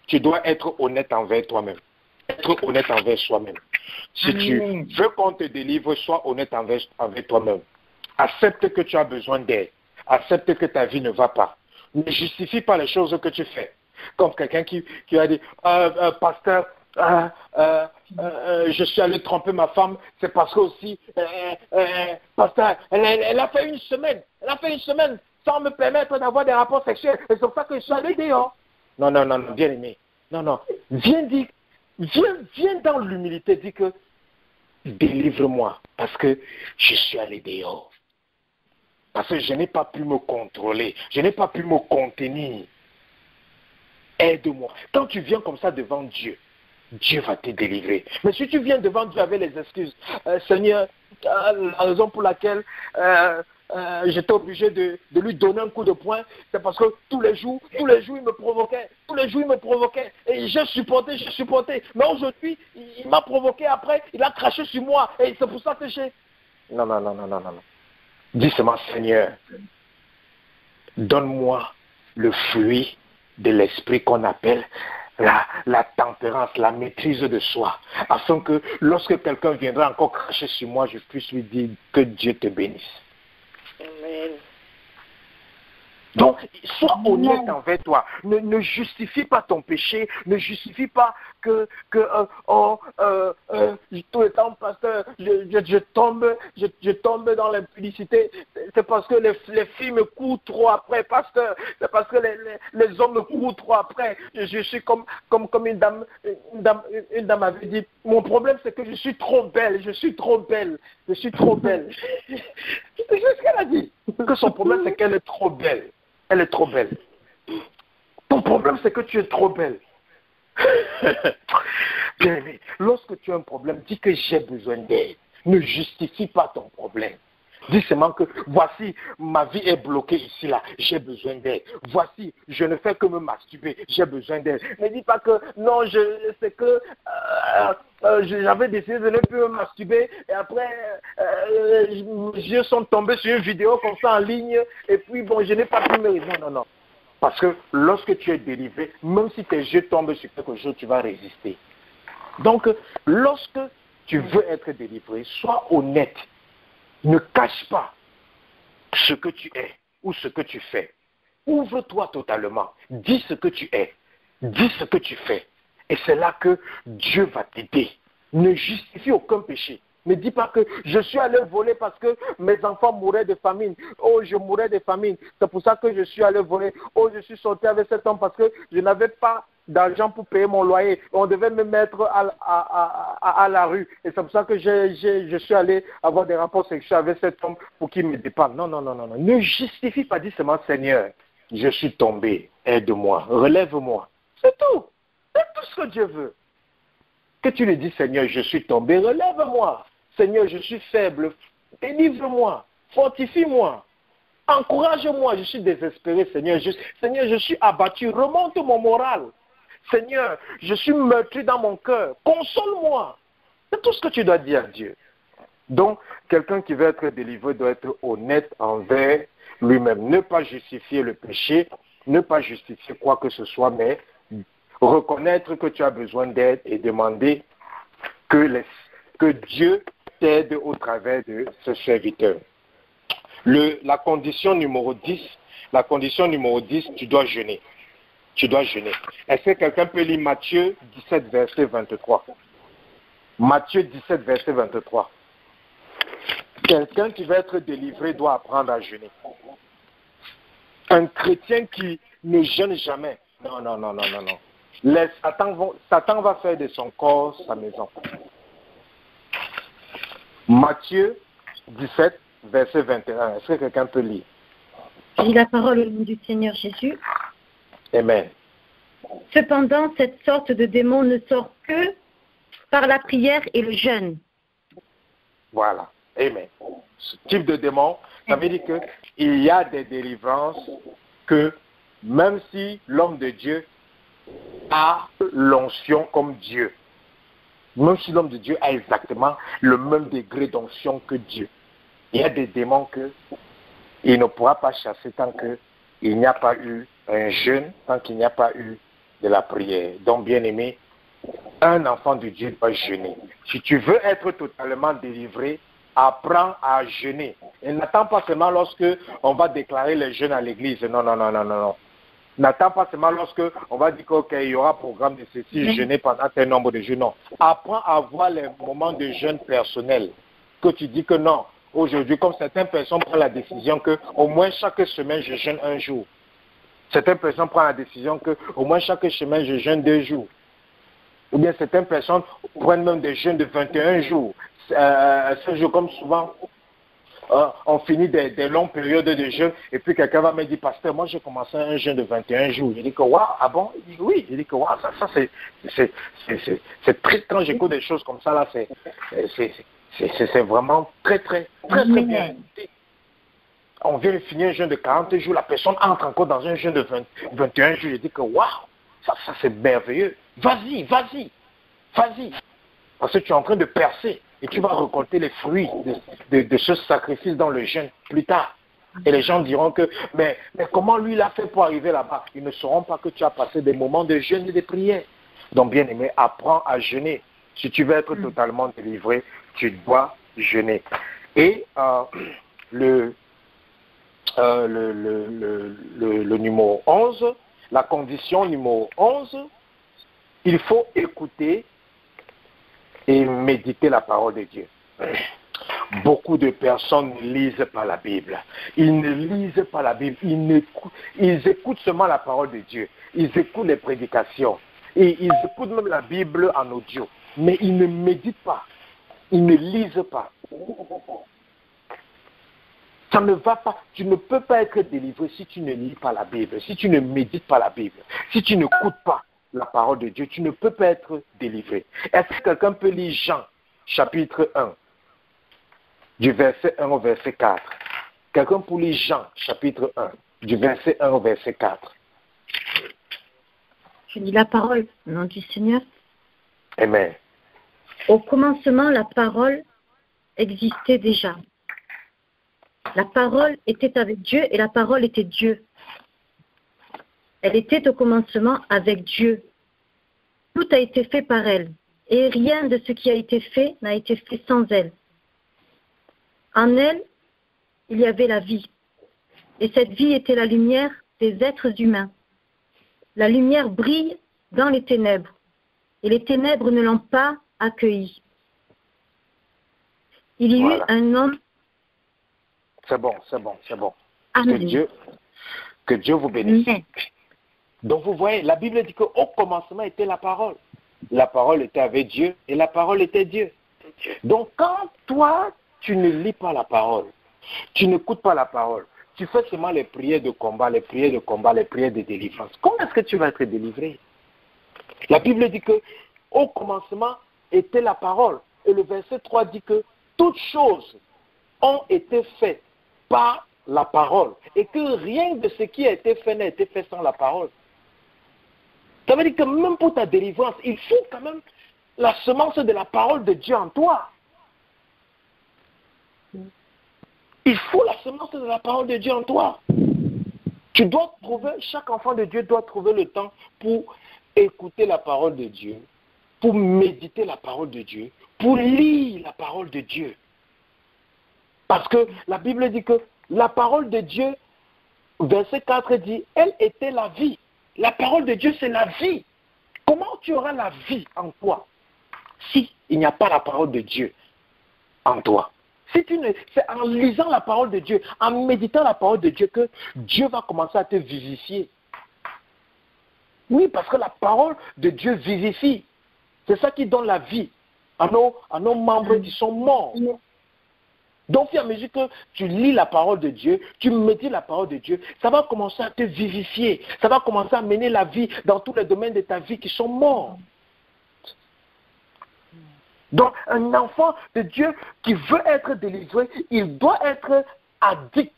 S3: tu dois être honnête envers toi-même. Être honnête envers soi-même. Si tu veux qu'on te délivre, sois honnête envers toi-même. Accepte que tu as besoin d'aide. Accepte que ta vie ne va pas. Ne justifie pas les choses que tu fais. Comme quelqu'un qui a dit, pasteur, je suis allé tromper ma femme, c'est parce que aussi, pasteur, elle a fait une semaine. Elle a fait une semaine sans me permettre d'avoir des rapports sexuels. Et c'est pour ça que je suis allé dehors. Non, bien aimé. Non. Viens dans l'humilité, dis que délivre-moi parce que je suis allé dehors. Parce que je n'ai pas pu me contrôler, je n'ai pas pu me contenir. Aide-moi. Quand tu viens comme ça devant Dieu, Dieu va te délivrer. Mais si tu viens devant Dieu avec les excuses, Seigneur, la raison pour laquelle j'étais obligé de lui donner un coup de poing, c'est parce que tous les jours, il me provoquait. Et j'ai supporté. Mais aujourd'hui, il m'a provoqué après, il a craché sur moi. Et c'est pour ça que j'ai... Non. Dis seulement, Seigneur, donne-moi le fruit de l'esprit qu'on appelle la tempérance, la maîtrise de soi, afin que lorsque quelqu'un viendra encore cracher sur moi, je puisse lui dire que Dieu te bénisse.
S5: Amen.
S3: Donc, sois honnête envers toi. Ne justifie pas ton péché. Ne justifie pas que tout le temps, pasteur, je tombe dans l'impudicité. C'est parce que les filles me courent trop après, pasteur. C'est parce que les hommes me courent trop après. Je suis comme une dame avait dit, mon problème c'est que je suis trop belle. C'est ce qu'elle a dit. Que son problème c'est qu'elle est trop belle. Elle est trop belle. Ton problème, c'est que tu es trop belle. Bien aimé, lorsque tu as un problème, dis que j'ai besoin d'aide. Ne justifie pas ton problème. Dis seulement que voici, ma vie est bloquée ici, là, j'ai besoin d'aide. Voici, je ne fais que me masturber, j'ai besoin d'aide. Ne dis pas que non, c'est que j'avais décidé de ne plus me masturber et après, mes yeux sont tombés sur une vidéo comme ça en ligne et puis bon, je n'ai pas pu me... Non. Parce que lorsque tu es délivré, même si tes yeux tombent sur quelque chose, tu vas résister. Donc, lorsque tu veux être délivré, sois honnête. Ne cache pas ce que tu es ou ce que tu fais. Ouvre-toi totalement. Dis ce que tu es. Dis ce que tu fais. Et c'est là que Dieu va t'aider. Ne justifie aucun péché. Ne dis pas que je suis allé voler parce que mes enfants mouraient de famine. Oh, je mourais de famine. C'est pour ça que je suis allé voler. Oh, je suis sorti avec cet homme parce que je n'avais pas d'argent pour payer mon loyer. On devait me mettre à la rue. Et c'est pour ça que je suis allé avoir des rapports sexuels avec cet homme pour qu'il me dépanne. Non. Ne justifie pas. Dis seulement, Seigneur, je suis tombé. Aide-moi. Relève-moi. C'est tout. C'est tout ce que Dieu veut. Que tu lui dis, Seigneur, je suis tombé. Relève-moi. Seigneur, je suis faible. Délivre-moi. Fortifie-moi. Encourage-moi. Je suis désespéré, Seigneur. Seigneur, je suis abattu. Remonte mon moral. Seigneur, je suis meurtri dans mon cœur. Console-moi. C'est tout ce que tu dois dire à Dieu. Donc, quelqu'un qui veut être délivré doit être honnête envers lui-même. Ne pas justifier le péché, ne pas justifier quoi que ce soit, mais reconnaître que tu as besoin d'aide et demander que Dieu t'aide au travers de ce serviteur. La condition numéro 10, tu dois jeûner. Tu dois jeûner. Est-ce que quelqu'un peut lire Matthieu 17, verset 23? Matthieu 17, verset 23. Quelqu'un qui veut être délivré doit apprendre à jeûner. Un chrétien qui ne jeûne jamais. Non. Satan va faire de son corps sa maison. Matthieu 17, verset 21. Est-ce que quelqu'un peut lire?
S6: Je lis la parole au nom du Seigneur Jésus.
S3: Amen.
S6: Cependant, cette sorte de démon ne sort que par la prière et le jeûne.
S3: Voilà. Amen. Ce type de démon, ça veut dire qu'il y a des délivrances que même si l'homme de Dieu a l'onction comme Dieu, même si l'homme de Dieu a exactement le même degré d'onction que Dieu, il y a des démons qu'il ne pourra pas chasser tant qu'il n'y a pas eu un jeûne, tant qu'il n'y a pas eu de la prière. Donc, bien aimé, un enfant de Dieu doit jeûner. Si tu veux être totalement délivré, apprends à jeûner. Et n'attends pas seulement lorsque on va déclarer le jeûne à l'église. Non. N'attends pas seulement lorsque on va dire qu'il y aura programme de ceci, jeûner pendant un nombre de jours. Non. Apprends à avoir les moments de jeûne personnel. Que tu dis que non. Aujourd'hui, comme certaines personnes prennent la décision que au moins chaque semaine, je jeûne un jour. Certaines personnes prennent la décision que au moins chaque semaine, je jeûne 2 jours. Ou bien certaines personnes prennent même des jeûnes de 21 jours. Ce jour, comme souvent, on finit des longues périodes de jeûne et puis quelqu'un va me dire, pasteur, moi j'ai commencé un jeûne de 21 jours. Je dis que, waouh, ah bon? Il dit, oui. Je dis que, waouh, ça c'est triste quand j'écoute des choses comme ça, là, c'est vraiment très bien. On vient de finir un jeûne de 40 jours, la personne entre encore dans un jeûne de 21 jours. Je dis que, waouh, ça c'est merveilleux. Vas-y. Parce que tu es en train de percer et tu vas récolter les fruits de ce sacrifice dans le jeûne plus tard. Et les gens diront que, mais comment lui l'a fait pour arriver là-bas? Ils ne sauront pas que tu as passé des moments de jeûne et de prière. Donc, bien aimé, apprends à jeûner. Si tu veux être totalement délivré, tu dois jeûner. Et le numéro 11, la condition numéro 11, il faut écouter et méditer la parole de Dieu. Beaucoup de personnes ne lisent pas la Bible. Ils ne lisent pas la Bible. Ils écoutent seulement la parole de Dieu. Ils écoutent les prédications. Et ils écoutent même la Bible en audio. Mais ils ne méditent pas. Ils ne lisent pas. Ça ne va pas. Tu ne peux pas être délivré si tu ne lis pas la Bible, si tu ne médites pas la Bible, si tu n'écoutes pas la parole de Dieu, tu ne peux pas être délivré. Est-ce que quelqu'un peut lire Jean, chapitre 1, du verset 1 au verset 4? Quelqu'un peut lire Jean, chapitre 1, du verset 1 au verset 4.
S6: Je lis la parole au nom du Seigneur.
S3: Amen.
S6: Au commencement, la parole existait déjà. La parole était avec Dieu et la parole était Dieu. Elle était au commencement avec Dieu. Tout a été fait par elle, et rien de ce qui a été fait n'a été fait sans elle. En elle, il y avait la vie, et cette vie était la lumière des êtres humains. La lumière brille dans les ténèbres, et les ténèbres ne l'ont pas accueillie. Il y eut un homme.
S3: C'est bon.
S6: Amen.
S3: Que Dieu vous bénisse.
S6: Amen.
S3: Donc vous voyez, la Bible dit qu'au commencement était la parole. La parole était avec Dieu et la parole était Dieu. Donc quand toi, tu ne lis pas la parole, tu n'écoutes pas la parole, tu fais seulement les prières de combat, les prières de délivrance, comment est-ce que tu vas être délivré? La Bible dit que au commencement était la parole. Et le verset 3 dit que toutes choses ont été faites par la parole. Et que rien de ce qui a été fait n'a été fait sans la parole. Ça veut dire que même pour ta délivrance, il faut quand même la semence de la parole de Dieu en toi. Il faut la semence de la parole de Dieu en toi. Tu dois trouver, chaque enfant de Dieu doit trouver le temps pour écouter la parole de Dieu, pour méditer la parole de Dieu, pour lire la parole de Dieu. Parce que la Bible dit que la parole de Dieu, verset 4 dit, elle était la vie. La parole de Dieu, c'est la vie. Comment tu auras la vie en toi si il n'y a pas la parole de Dieu en toi? C'est en lisant la parole de Dieu, en méditant la parole de Dieu, que Dieu va commencer à te vivifier. Oui, parce que la parole de Dieu vivifie. C'est ça qui donne la vie à nos membres qui sont morts. Donc, à mesure que tu lis la parole de Dieu, tu médites la parole de Dieu, ça va commencer à te vivifier. Ça va commencer à mener la vie dans tous les domaines de ta vie qui sont morts. Donc, un enfant de Dieu qui veut être délivré, il doit être addict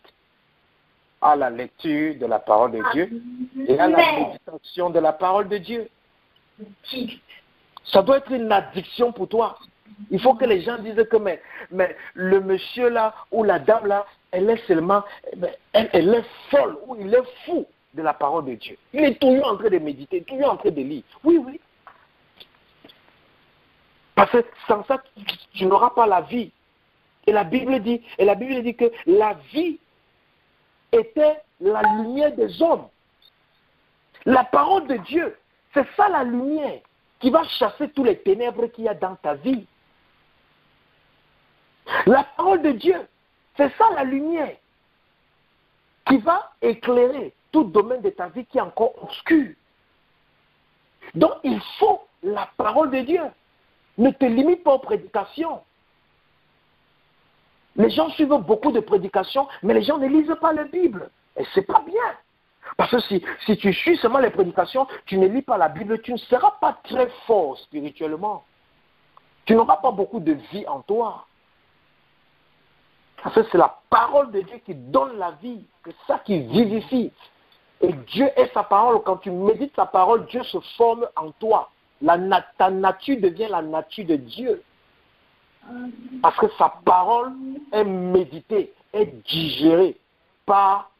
S3: à la lecture de la parole de Dieu et à la méditation de la parole de Dieu. Ça doit être une addiction pour toi. Il faut que les gens disent que mais le monsieur là ou la dame là, elle est seulement, elle est folle ou il est fou de la parole de Dieu. Il est toujours en train de méditer, toujours en train de lire. Oui, oui. Parce que sans ça, tu n'auras pas la vie. Et la Bible dit que la vie était la lumière des hommes. La parole de Dieu, c'est ça la lumière qui va chasser tous les ténèbres qu'il y a dans ta vie. La parole de Dieu, c'est ça la lumière qui va éclairer tout domaine de ta vie qui est encore obscur. Donc il faut la parole de Dieu. Ne te limite pas aux prédications. Les gens suivent beaucoup de prédications, mais les gens ne lisent pas la Bible. Et c'est pas bien. Parce que si tu suis seulement les prédications, tu ne lis pas la Bible, tu ne seras pas très fort spirituellement. Tu n'auras pas beaucoup de vie en toi. Parce que c'est la parole de Dieu qui donne la vie. C'est ça qui vivifie. Et Dieu est sa parole. Quand tu médites sa parole, Dieu se forme en toi. Ta nature devient la nature de Dieu. Parce que sa parole est méditée, est digérée par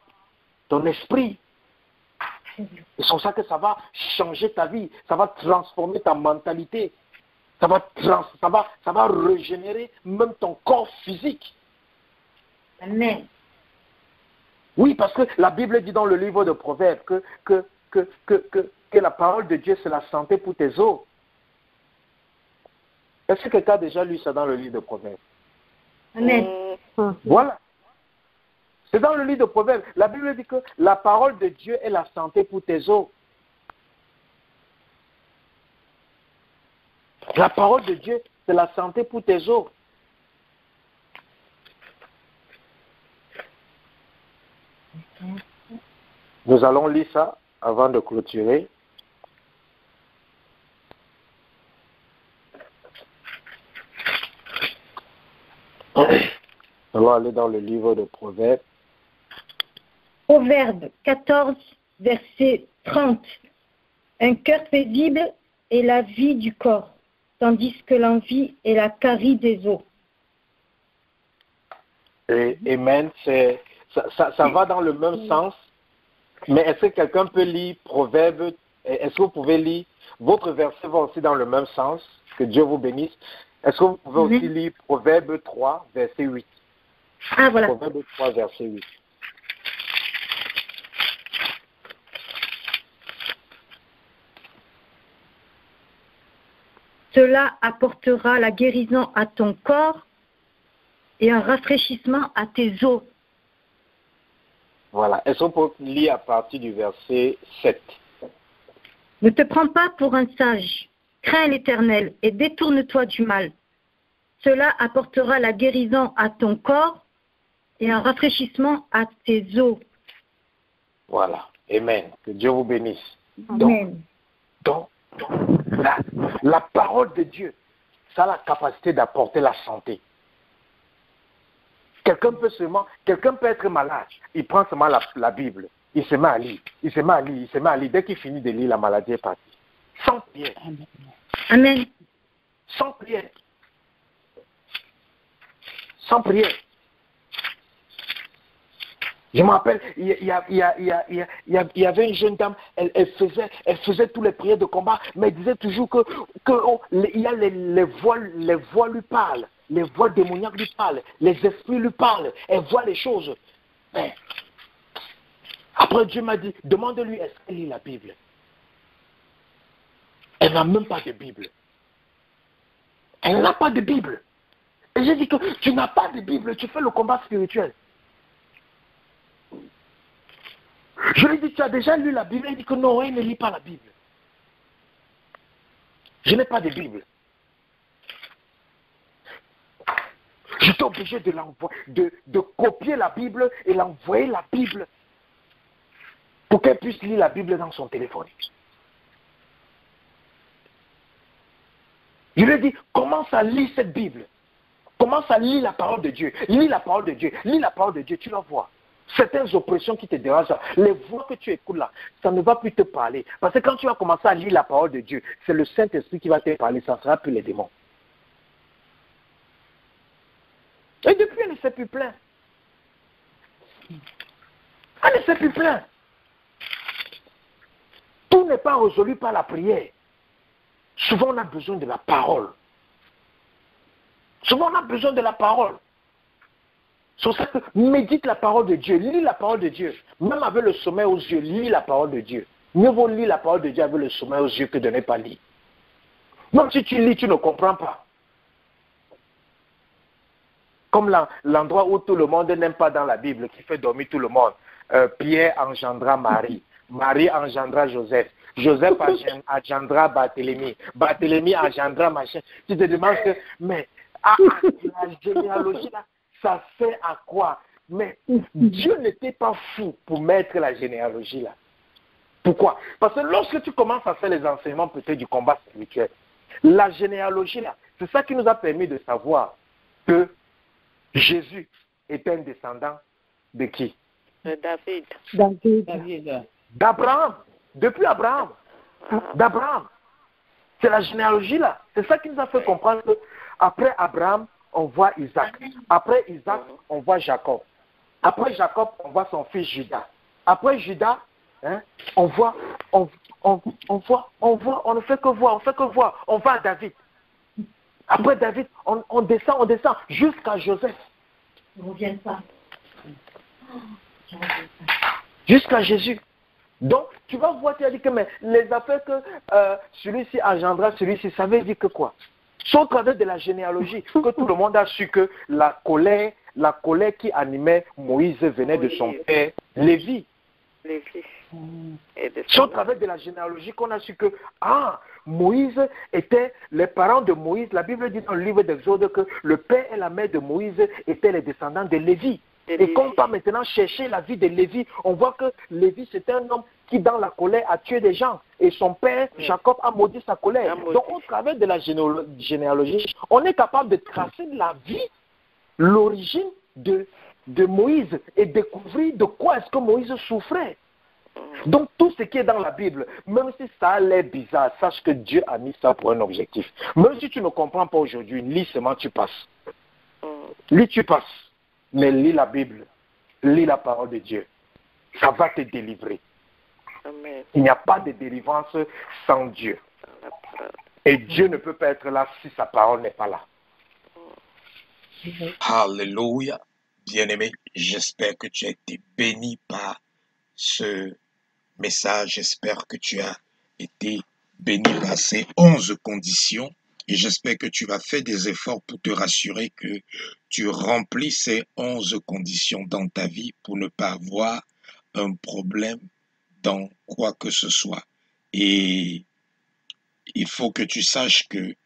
S3: ton esprit. Et c'est pour ça que ça va changer ta vie, ça va transformer ta mentalité, ça va régénérer même ton corps physique.
S6: Amen.
S3: Oui, parce que la Bible dit dans le livre de Proverbes que la parole de Dieu, c'est la santé pour tes os. Est-ce que quelqu'un a déjà lu ça dans le livre de Proverbes?
S6: Amen.
S3: Voilà. C'est dans le livre de Proverbes. La Bible dit que la parole de Dieu est la santé pour tes os. La parole de Dieu, c'est la santé pour tes os. Nous allons lire ça avant de clôturer. Nous allons aller dans le livre de Proverbes.
S4: Proverbe 14, verset 30. Un cœur paisible est la vie du corps, tandis que l'envie est la carie des os.
S3: Et amen, ça va dans le même sens. Mais est-ce que quelqu'un peut lire Proverbe? Est-ce que vous pouvez lire? Votre verset va aussi dans le même sens. Que Dieu vous bénisse. Est-ce que vous pouvez aussi lire Proverbe 3, verset 8?
S4: Ah, voilà.
S3: Proverbe 3, verset 8.
S4: Cela apportera la guérison à ton corps et un rafraîchissement à tes os.
S3: Voilà. Est-ce qu'on peut lire à partir du verset 7?
S4: Ne te prends pas pour un sage. Crains l'Éternel et détourne-toi du mal. Cela apportera la guérison à ton corps et un rafraîchissement à tes os.
S3: Voilà. Amen. Que Dieu vous bénisse.
S4: Amen.
S3: Donc la parole de Dieu, ça a la capacité d'apporter la santé. Quelqu'un peut être malade, il prend seulement la Bible, il se met à lire, Dès qu'il finit de lire, la maladie est partie. Sans prière.
S4: Amen.
S3: Sans prière. Sans prière. Je me rappelle, il y avait une jeune dame, elle faisait tous les prières de combat, mais elle disait toujours il y a les voix lui parlent, les voix démoniaques lui parlent, les esprits lui parlent, elle voit les choses. Mais après Dieu m'a dit, demande-lui, est-ce qu'elle lit la Bible? Elle n'a même pas de Bible. Elle n'a pas de Bible. Et j'ai dit que tu n'as pas de Bible, tu fais le combat spirituel. Je lui ai dit, tu as déjà lu la Bible? Elle dit que non, elle ne lit pas la Bible. Je n'ai pas de Bible. J'étais obligé de copier la Bible et l'envoyer la Bible pour qu'elle puisse lire la Bible dans son téléphone. Je lui ai dit, commence à lire cette Bible. Commence à lire la parole de Dieu. Lis la parole de Dieu. Lis la parole de Dieu, tu vas voir. Certaines oppressions qui te dérangent, les voix que tu écoutes là, ça ne va plus te parler. Parce que quand tu vas commencer à lire la parole de Dieu, c'est le Saint-Esprit qui va te parler, ça ne sera plus les démons. Et depuis, elle ne s'est plus plainte. Elle ne s'est plus plainte. Tout n'est pas résolu par la prière. Souvent, on a besoin de la parole. Souvent, on a besoin de la parole. C'est pour ça que médite la parole de Dieu, lis la parole de Dieu. Même avec le sommeil aux yeux, lis la parole de Dieu. Mieux vaut lire la parole de Dieu avec le sommeil aux yeux que de ne pas lire. Même si tu lis, tu ne comprends pas. Comme l'endroit où tout le monde n'aime pas dans la Bible, qui fait dormir tout le monde. Pierre engendra Marie. Marie engendra Joseph. Joseph engendra Barthélemy. Barthélemy engendra machin. Tu te demandes que, mais la généalogie là, ça fait à quoi? Mais Dieu n'était pas fou pour mettre la généalogie là. Pourquoi? Parce que lorsque tu commences à faire les enseignements peut-être du combat spirituel, la généalogie là, c'est ça qui nous a permis de savoir que Jésus était un descendant de qui?
S5: De David.
S3: D'Abraham. Depuis Abraham. D'Abraham. C'est la généalogie là. C'est ça qui nous a fait comprendre que après Abraham, on voit Isaac. Après Isaac, on voit Jacob. Après Jacob, on voit son fils Judas. Après Judas, on ne fait que voir, on va à David. Après David, on descend, jusqu'à Joseph.
S6: Ils ne reviennent pas.
S3: Jusqu'à Jésus. Donc, tu vas voir, tu as dit que mais les affaires que celui-ci engendra, celui-ci, ça veut dire que quoi? C'est au travers de la généalogie que tout le monde a su que la colère qui animait Moïse venait de son père Lévi. C'est au travers de la généalogie qu'on a su que Moïse était, les parents de Moïse, la Bible dit dans le livre d'Exode que le père et la mère de Moïse étaient les descendants de Lévi. Et quand on va maintenant chercher la vie de Lévi, on voit que Lévi c'était un homme qui dans la colère a tué des gens. Et son père, Jacob, a maudit sa colère. Donc au travers de la généalogie, on est capable de tracer la vie, l'origine de Moïse et découvrir de quoi est-ce que Moïse souffrait. Donc tout ce qui est dans la Bible, même si ça a l'air bizarre, sache que Dieu a mis ça pour un objectif. Même si tu ne comprends pas aujourd'hui, lis seulement, tu passes. Lis, tu passes. Mais lis la Bible, lis la parole de Dieu. Ça va te délivrer.
S5: Amen.
S3: Il n'y a pas de délivrance sans Dieu. Et Dieu ne peut pas être là si sa parole n'est pas là.
S2: Alléluia. Bien-aimé, j'espère que tu as été béni par ce message. J'espère que tu as été béni par ces 11 conditions. Et j'espère que tu vas faire des efforts pour te rassurer que tu remplis ces 11 conditions dans ta vie pour ne pas avoir un problème dans quoi que ce soit. Et il faut que tu saches que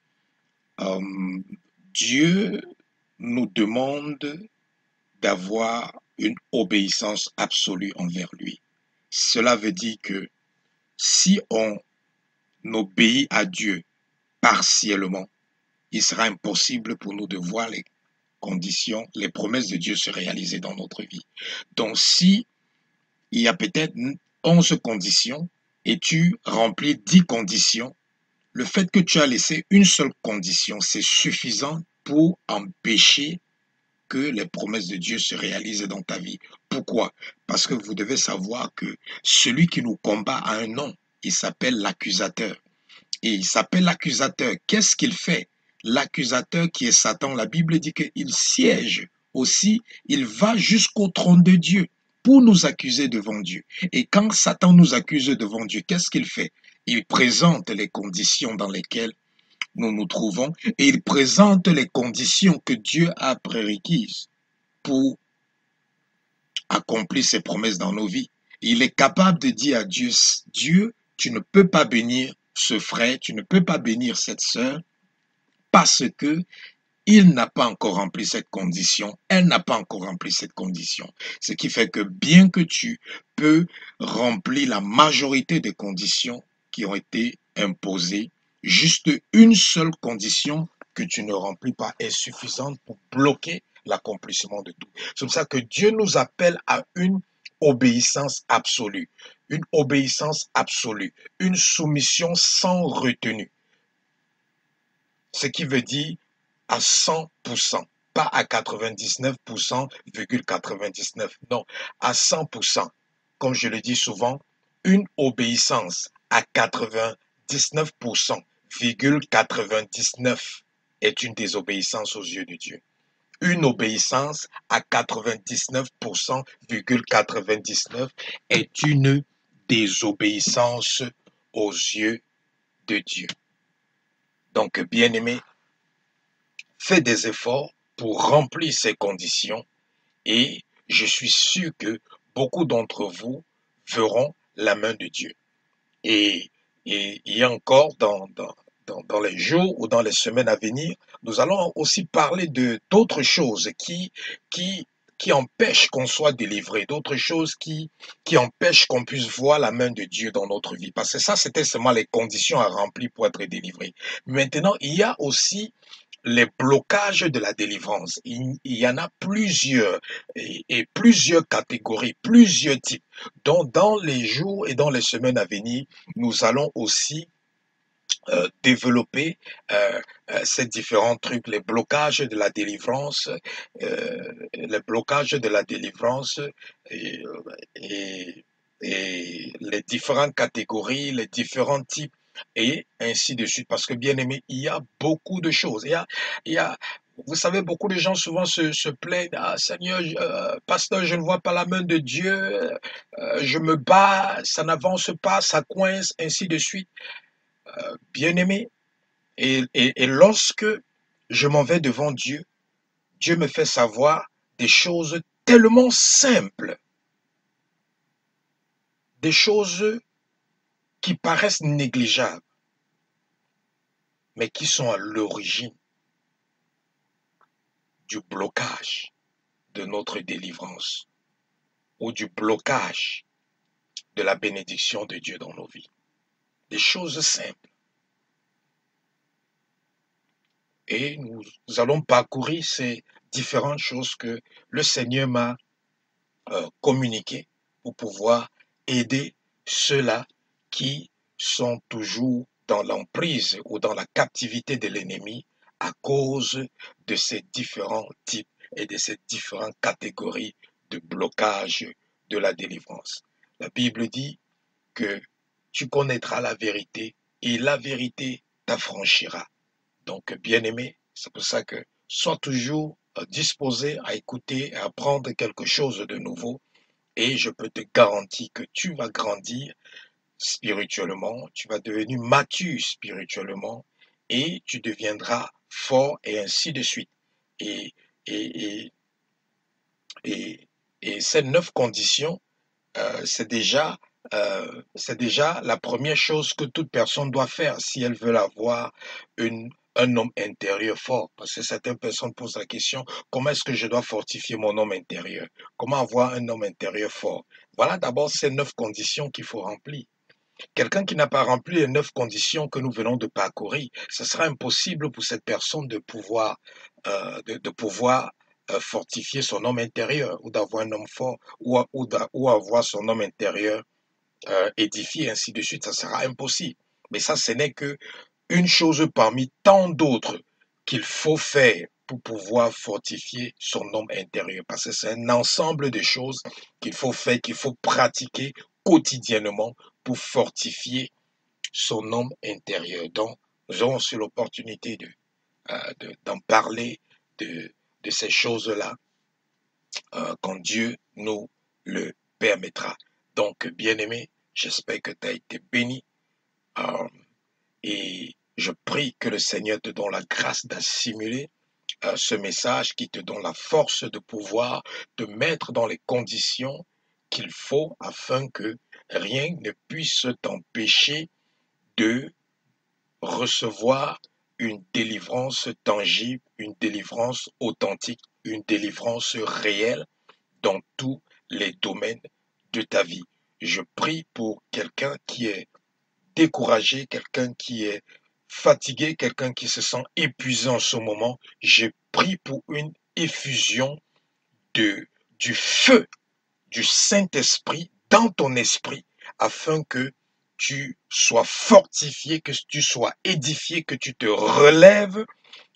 S2: Dieu nous demande d'avoir une obéissance absolue envers lui. Cela veut dire que si on obéit à Dieu partiellement, il sera impossible pour nous de voir les conditions, les promesses de Dieu se réaliser dans notre vie. Donc, si il y a peut-être 11 conditions et tu remplis 10 conditions, le fait que tu as laissé une seule condition, c'est suffisant pour empêcher que les promesses de Dieu se réalisent dans ta vie. Pourquoi? Parce que vous devez savoir que celui qui nous combat a un nom. Il s'appelle l'accusateur. Et il s'appelle l'accusateur. Qu'est-ce qu'il fait? L'accusateur qui est Satan, la Bible dit qu'il siège aussi, il va jusqu'au trône de Dieu pour nous accuser devant Dieu. Et quand Satan nous accuse devant Dieu, qu'est-ce qu'il fait? Il présente les conditions dans lesquelles nous nous trouvons et il présente les conditions que Dieu a prérequises pour accomplir ses promesses dans nos vies. Il est capable de dire à Dieu, Dieu, tu ne peux pas bénir ce frère, tu ne peux pas bénir cette sœur parce que il n'a pas encore rempli cette condition, elle n'a pas encore rempli cette condition. Ce qui fait que bien que tu peux remplir la majorité des conditions qui ont été imposées, juste une seule condition que tu ne remplis pas est suffisante pour bloquer l'accomplissement de tout. C'est pour ça que Dieu nous appelle à une obéissance absolue, une soumission sans retenue. Ce qui veut dire à 100%, pas à 99,99%, non, à 100%. Comme je le dis souvent, une obéissance à 99,99% est une désobéissance aux yeux de Dieu. Une obéissance à 99,99% est une désobéissance aux yeux de Dieu. Donc, bien-aimé, fais des efforts pour remplir ces conditions et je suis sûr que beaucoup d'entre vous verront la main de Dieu. Et il y a encore dans les jours ou dans les semaines à venir, nous allons aussi parler d'autres choses qui empêchent qu'on soit délivré, d'autres choses qui empêchent qu'on puisse voir la main de Dieu dans notre vie. Parce que ça, c'était seulement les conditions à remplir pour être délivré. Maintenant, il y a aussi les blocages de la délivrance. Il y en a plusieurs et plusieurs catégories, plusieurs types. Donc, dans les jours et dans les semaines à venir, nous allons aussi développer ces différents trucs, les blocages de la délivrance, et, et les différentes catégories, les différents types et ainsi de suite. Parce que bien aimé, il y a beaucoup de choses. Vous savez, beaucoup de gens souvent se plaignent, ah Seigneur, pasteur, je ne vois pas la main de Dieu, je me bats, ça n'avance pas, ça coince, ainsi de suite. Bien aimé, et lorsque je m'en vais devant Dieu, Dieu me fait savoir des choses tellement simples, des choses qui paraissent négligeables, mais qui sont à l'origine du blocage de notre délivrance ou du blocage de la bénédiction de Dieu dans nos vies. Des choses simples. Et nous allons parcourir ces différentes choses que le Seigneur m'a communiquées pour pouvoir aider ceux-là qui sont toujours dans l'emprise ou dans la captivité de l'ennemi à cause de ces différents types et de ces différentes catégories de blocage de la délivrance. La Bible dit que tu connaîtras la vérité et la vérité t'affranchira. Donc, bien-aimé, c'est pour ça que sois toujours disposé à écouter et à apprendre quelque chose de nouveau. Et je peux te garantir que tu vas grandir spirituellement, tu vas devenir mature spirituellement et tu deviendras fort et ainsi de suite. Et ces 9 conditions, c'est déjà la première chose que toute personne doit faire si elle veut avoir un homme intérieur fort. Parce que certaines personnes posent la question, comment est-ce que je dois fortifier mon homme intérieur? Comment avoir un homme intérieur fort? Voilà d'abord ces 9 conditions qu'il faut remplir. Quelqu'un qui n'a pas rempli les 9 conditions que nous venons de parcourir, ce sera impossible pour cette personne de pouvoir fortifier son homme intérieur ou d'avoir un homme fort ou avoir son homme intérieur édifié, ainsi de suite. Ça sera impossible. Mais ça, ce n'est que une chose parmi tant d'autres qu'il faut faire pour pouvoir fortifier son homme intérieur. Parce que c'est un ensemble de choses qu'il faut faire, qu'il faut pratiquer quotidiennement pour fortifier son homme intérieur. Donc, nous aurons sur l'opportunité d'en parler de ces choses-là quand Dieu nous le permettra. Donc, bien-aimé, j'espère que tu as été béni et je prie que le Seigneur te donne la grâce d'assimiler ce message, qui te donne la force de pouvoir te mettre dans les conditions qu'il faut afin que rien ne puisse t'empêcher de recevoir une délivrance tangible, une délivrance authentique, une délivrance réelle dans tous les domaines de ta vie. Je prie pour quelqu'un qui est découragé, quelqu'un qui est fatigué, quelqu'un qui se sent épuisé en ce moment. Je prie pour une effusion du feu du Saint-Esprit dans ton esprit afin que tu sois fortifié, que tu sois édifié, que tu te relèves,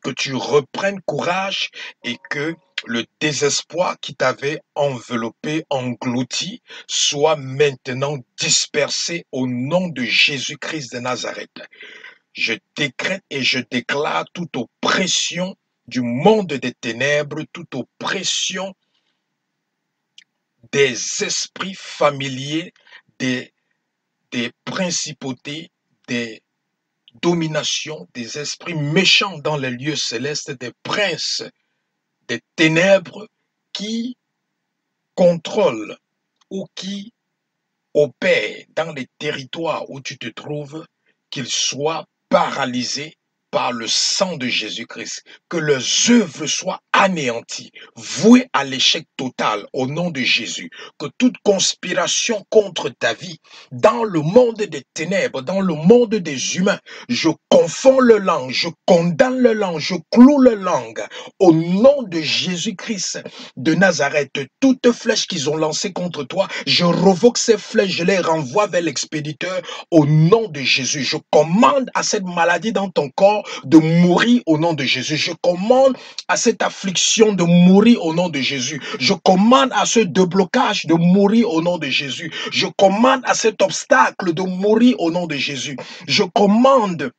S2: que tu reprennes courage et que le désespoir qui t'avait enveloppé, englouti, soit maintenant dispersé au nom de Jésus-Christ de Nazareth. Je décrète et je déclare toute oppression du monde des ténèbres, toute oppression des esprits familiers, des principautés, des dominations, des esprits méchants dans les lieux célestes, des princes des ténèbres qui contrôlent ou qui opèrent dans les territoires où tu te trouves, qu'ils soient paralysés par le sang de Jésus-Christ, que leurs œuvres soient anéanties, vouées à l'échec total au nom de Jésus, que toute conspiration contre ta vie, dans le monde des ténèbres, dans le monde des humains, je confonds le langue, je condamne le langue, je cloue le langue, au nom de Jésus-Christ de Nazareth. Toute flèche qu'ils ont lancée contre toi, je revoque ces flèches, je les renvoie vers l'expéditeur au nom de Jésus. Je commande à cette maladie dans ton corps de mourir au nom de Jésus. Je commande à cette affliction de mourir au nom de Jésus. Je commande à ce déblocage de mourir au nom de Jésus. Je commande à cet obstacle de mourir au nom de Jésus. Je commande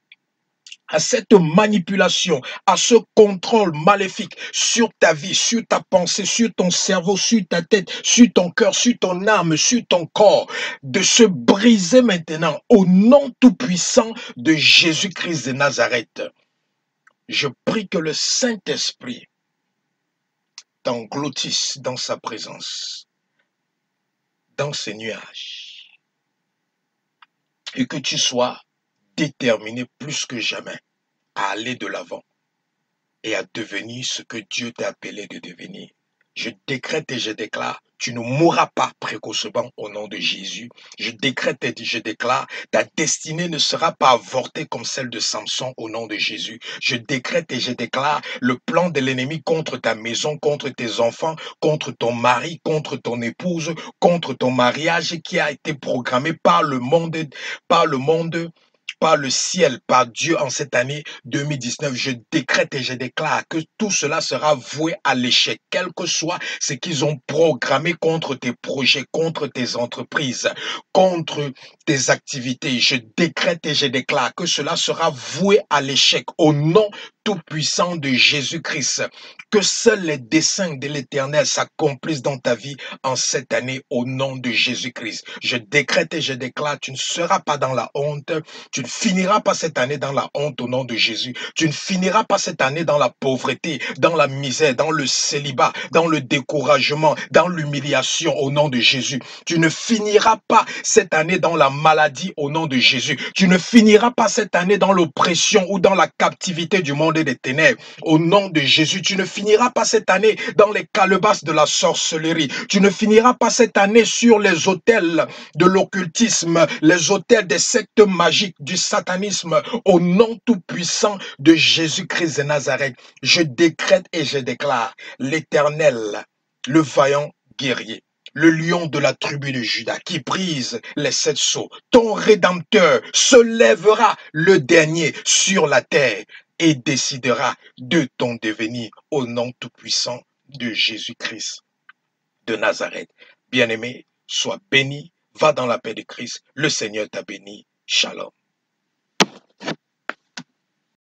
S2: à cette manipulation, à ce contrôle maléfique sur ta vie, sur ta pensée, sur ton cerveau, sur ta tête, sur ton cœur, sur ton âme, sur ton corps, de se briser maintenant au nom tout-puissant de Jésus-Christ de Nazareth. Je prie que le Saint-Esprit t'engloutisse dans sa présence, dans ses nuages, et que tu sois déterminé plus que jamais à aller de l'avant et à devenir ce que Dieu t'a appelé de devenir. Je décrète et je déclare, tu ne mourras pas précocement au nom de Jésus. Je décrète et je déclare, ta destinée ne sera pas avortée comme celle de Samson au nom de Jésus. Je décrète et je déclare, le plan de l'ennemi contre ta maison, contre tes enfants, contre ton mari, contre ton épouse, contre ton mariage qui a été programmé par le ciel, par Dieu en cette année 2019, je décrète et je déclare que tout cela sera voué à l'échec, quel que soit ce qu'ils ont programmé contre tes projets, contre tes entreprises, contre tes activités. Je décrète et je déclare que cela sera voué à l'échec au nom tout-puissant de Jésus-Christ. Que seuls les desseins de l'Éternel s'accomplissent dans ta vie en cette année au nom de Jésus-Christ. Je décrète et je déclare, tu ne seras pas dans la honte, tu ne finiras pas cette année dans la honte au nom de Jésus. Tu ne finiras pas cette année dans la pauvreté, dans la misère, dans le célibat, dans le découragement, dans l'humiliation au nom de Jésus. Tu ne finiras pas cette année dans la maladie au nom de Jésus. Tu ne finiras pas cette année dans l'oppression ou dans la captivité du monde des ténèbres au nom de Jésus. Tu ne finiras pas cette année dans les calebasses de la sorcellerie. Tu ne finiras pas cette année sur les autels de l'occultisme, les autels des sectes magiques, du satanisme, au nom tout-puissant de Jésus-Christ de Nazareth. Je décrète et je déclare l'Éternel, le vaillant guerrier, le lion de la tribu de Juda qui brise les 7 sceaux. Ton Rédempteur se lèvera le dernier sur la terre. et décidera de ton devenir au nom tout-puissant de Jésus-Christ de Nazareth. Bien-aimé, sois béni, va dans la paix de Christ, le Seigneur t'a béni. Shalom.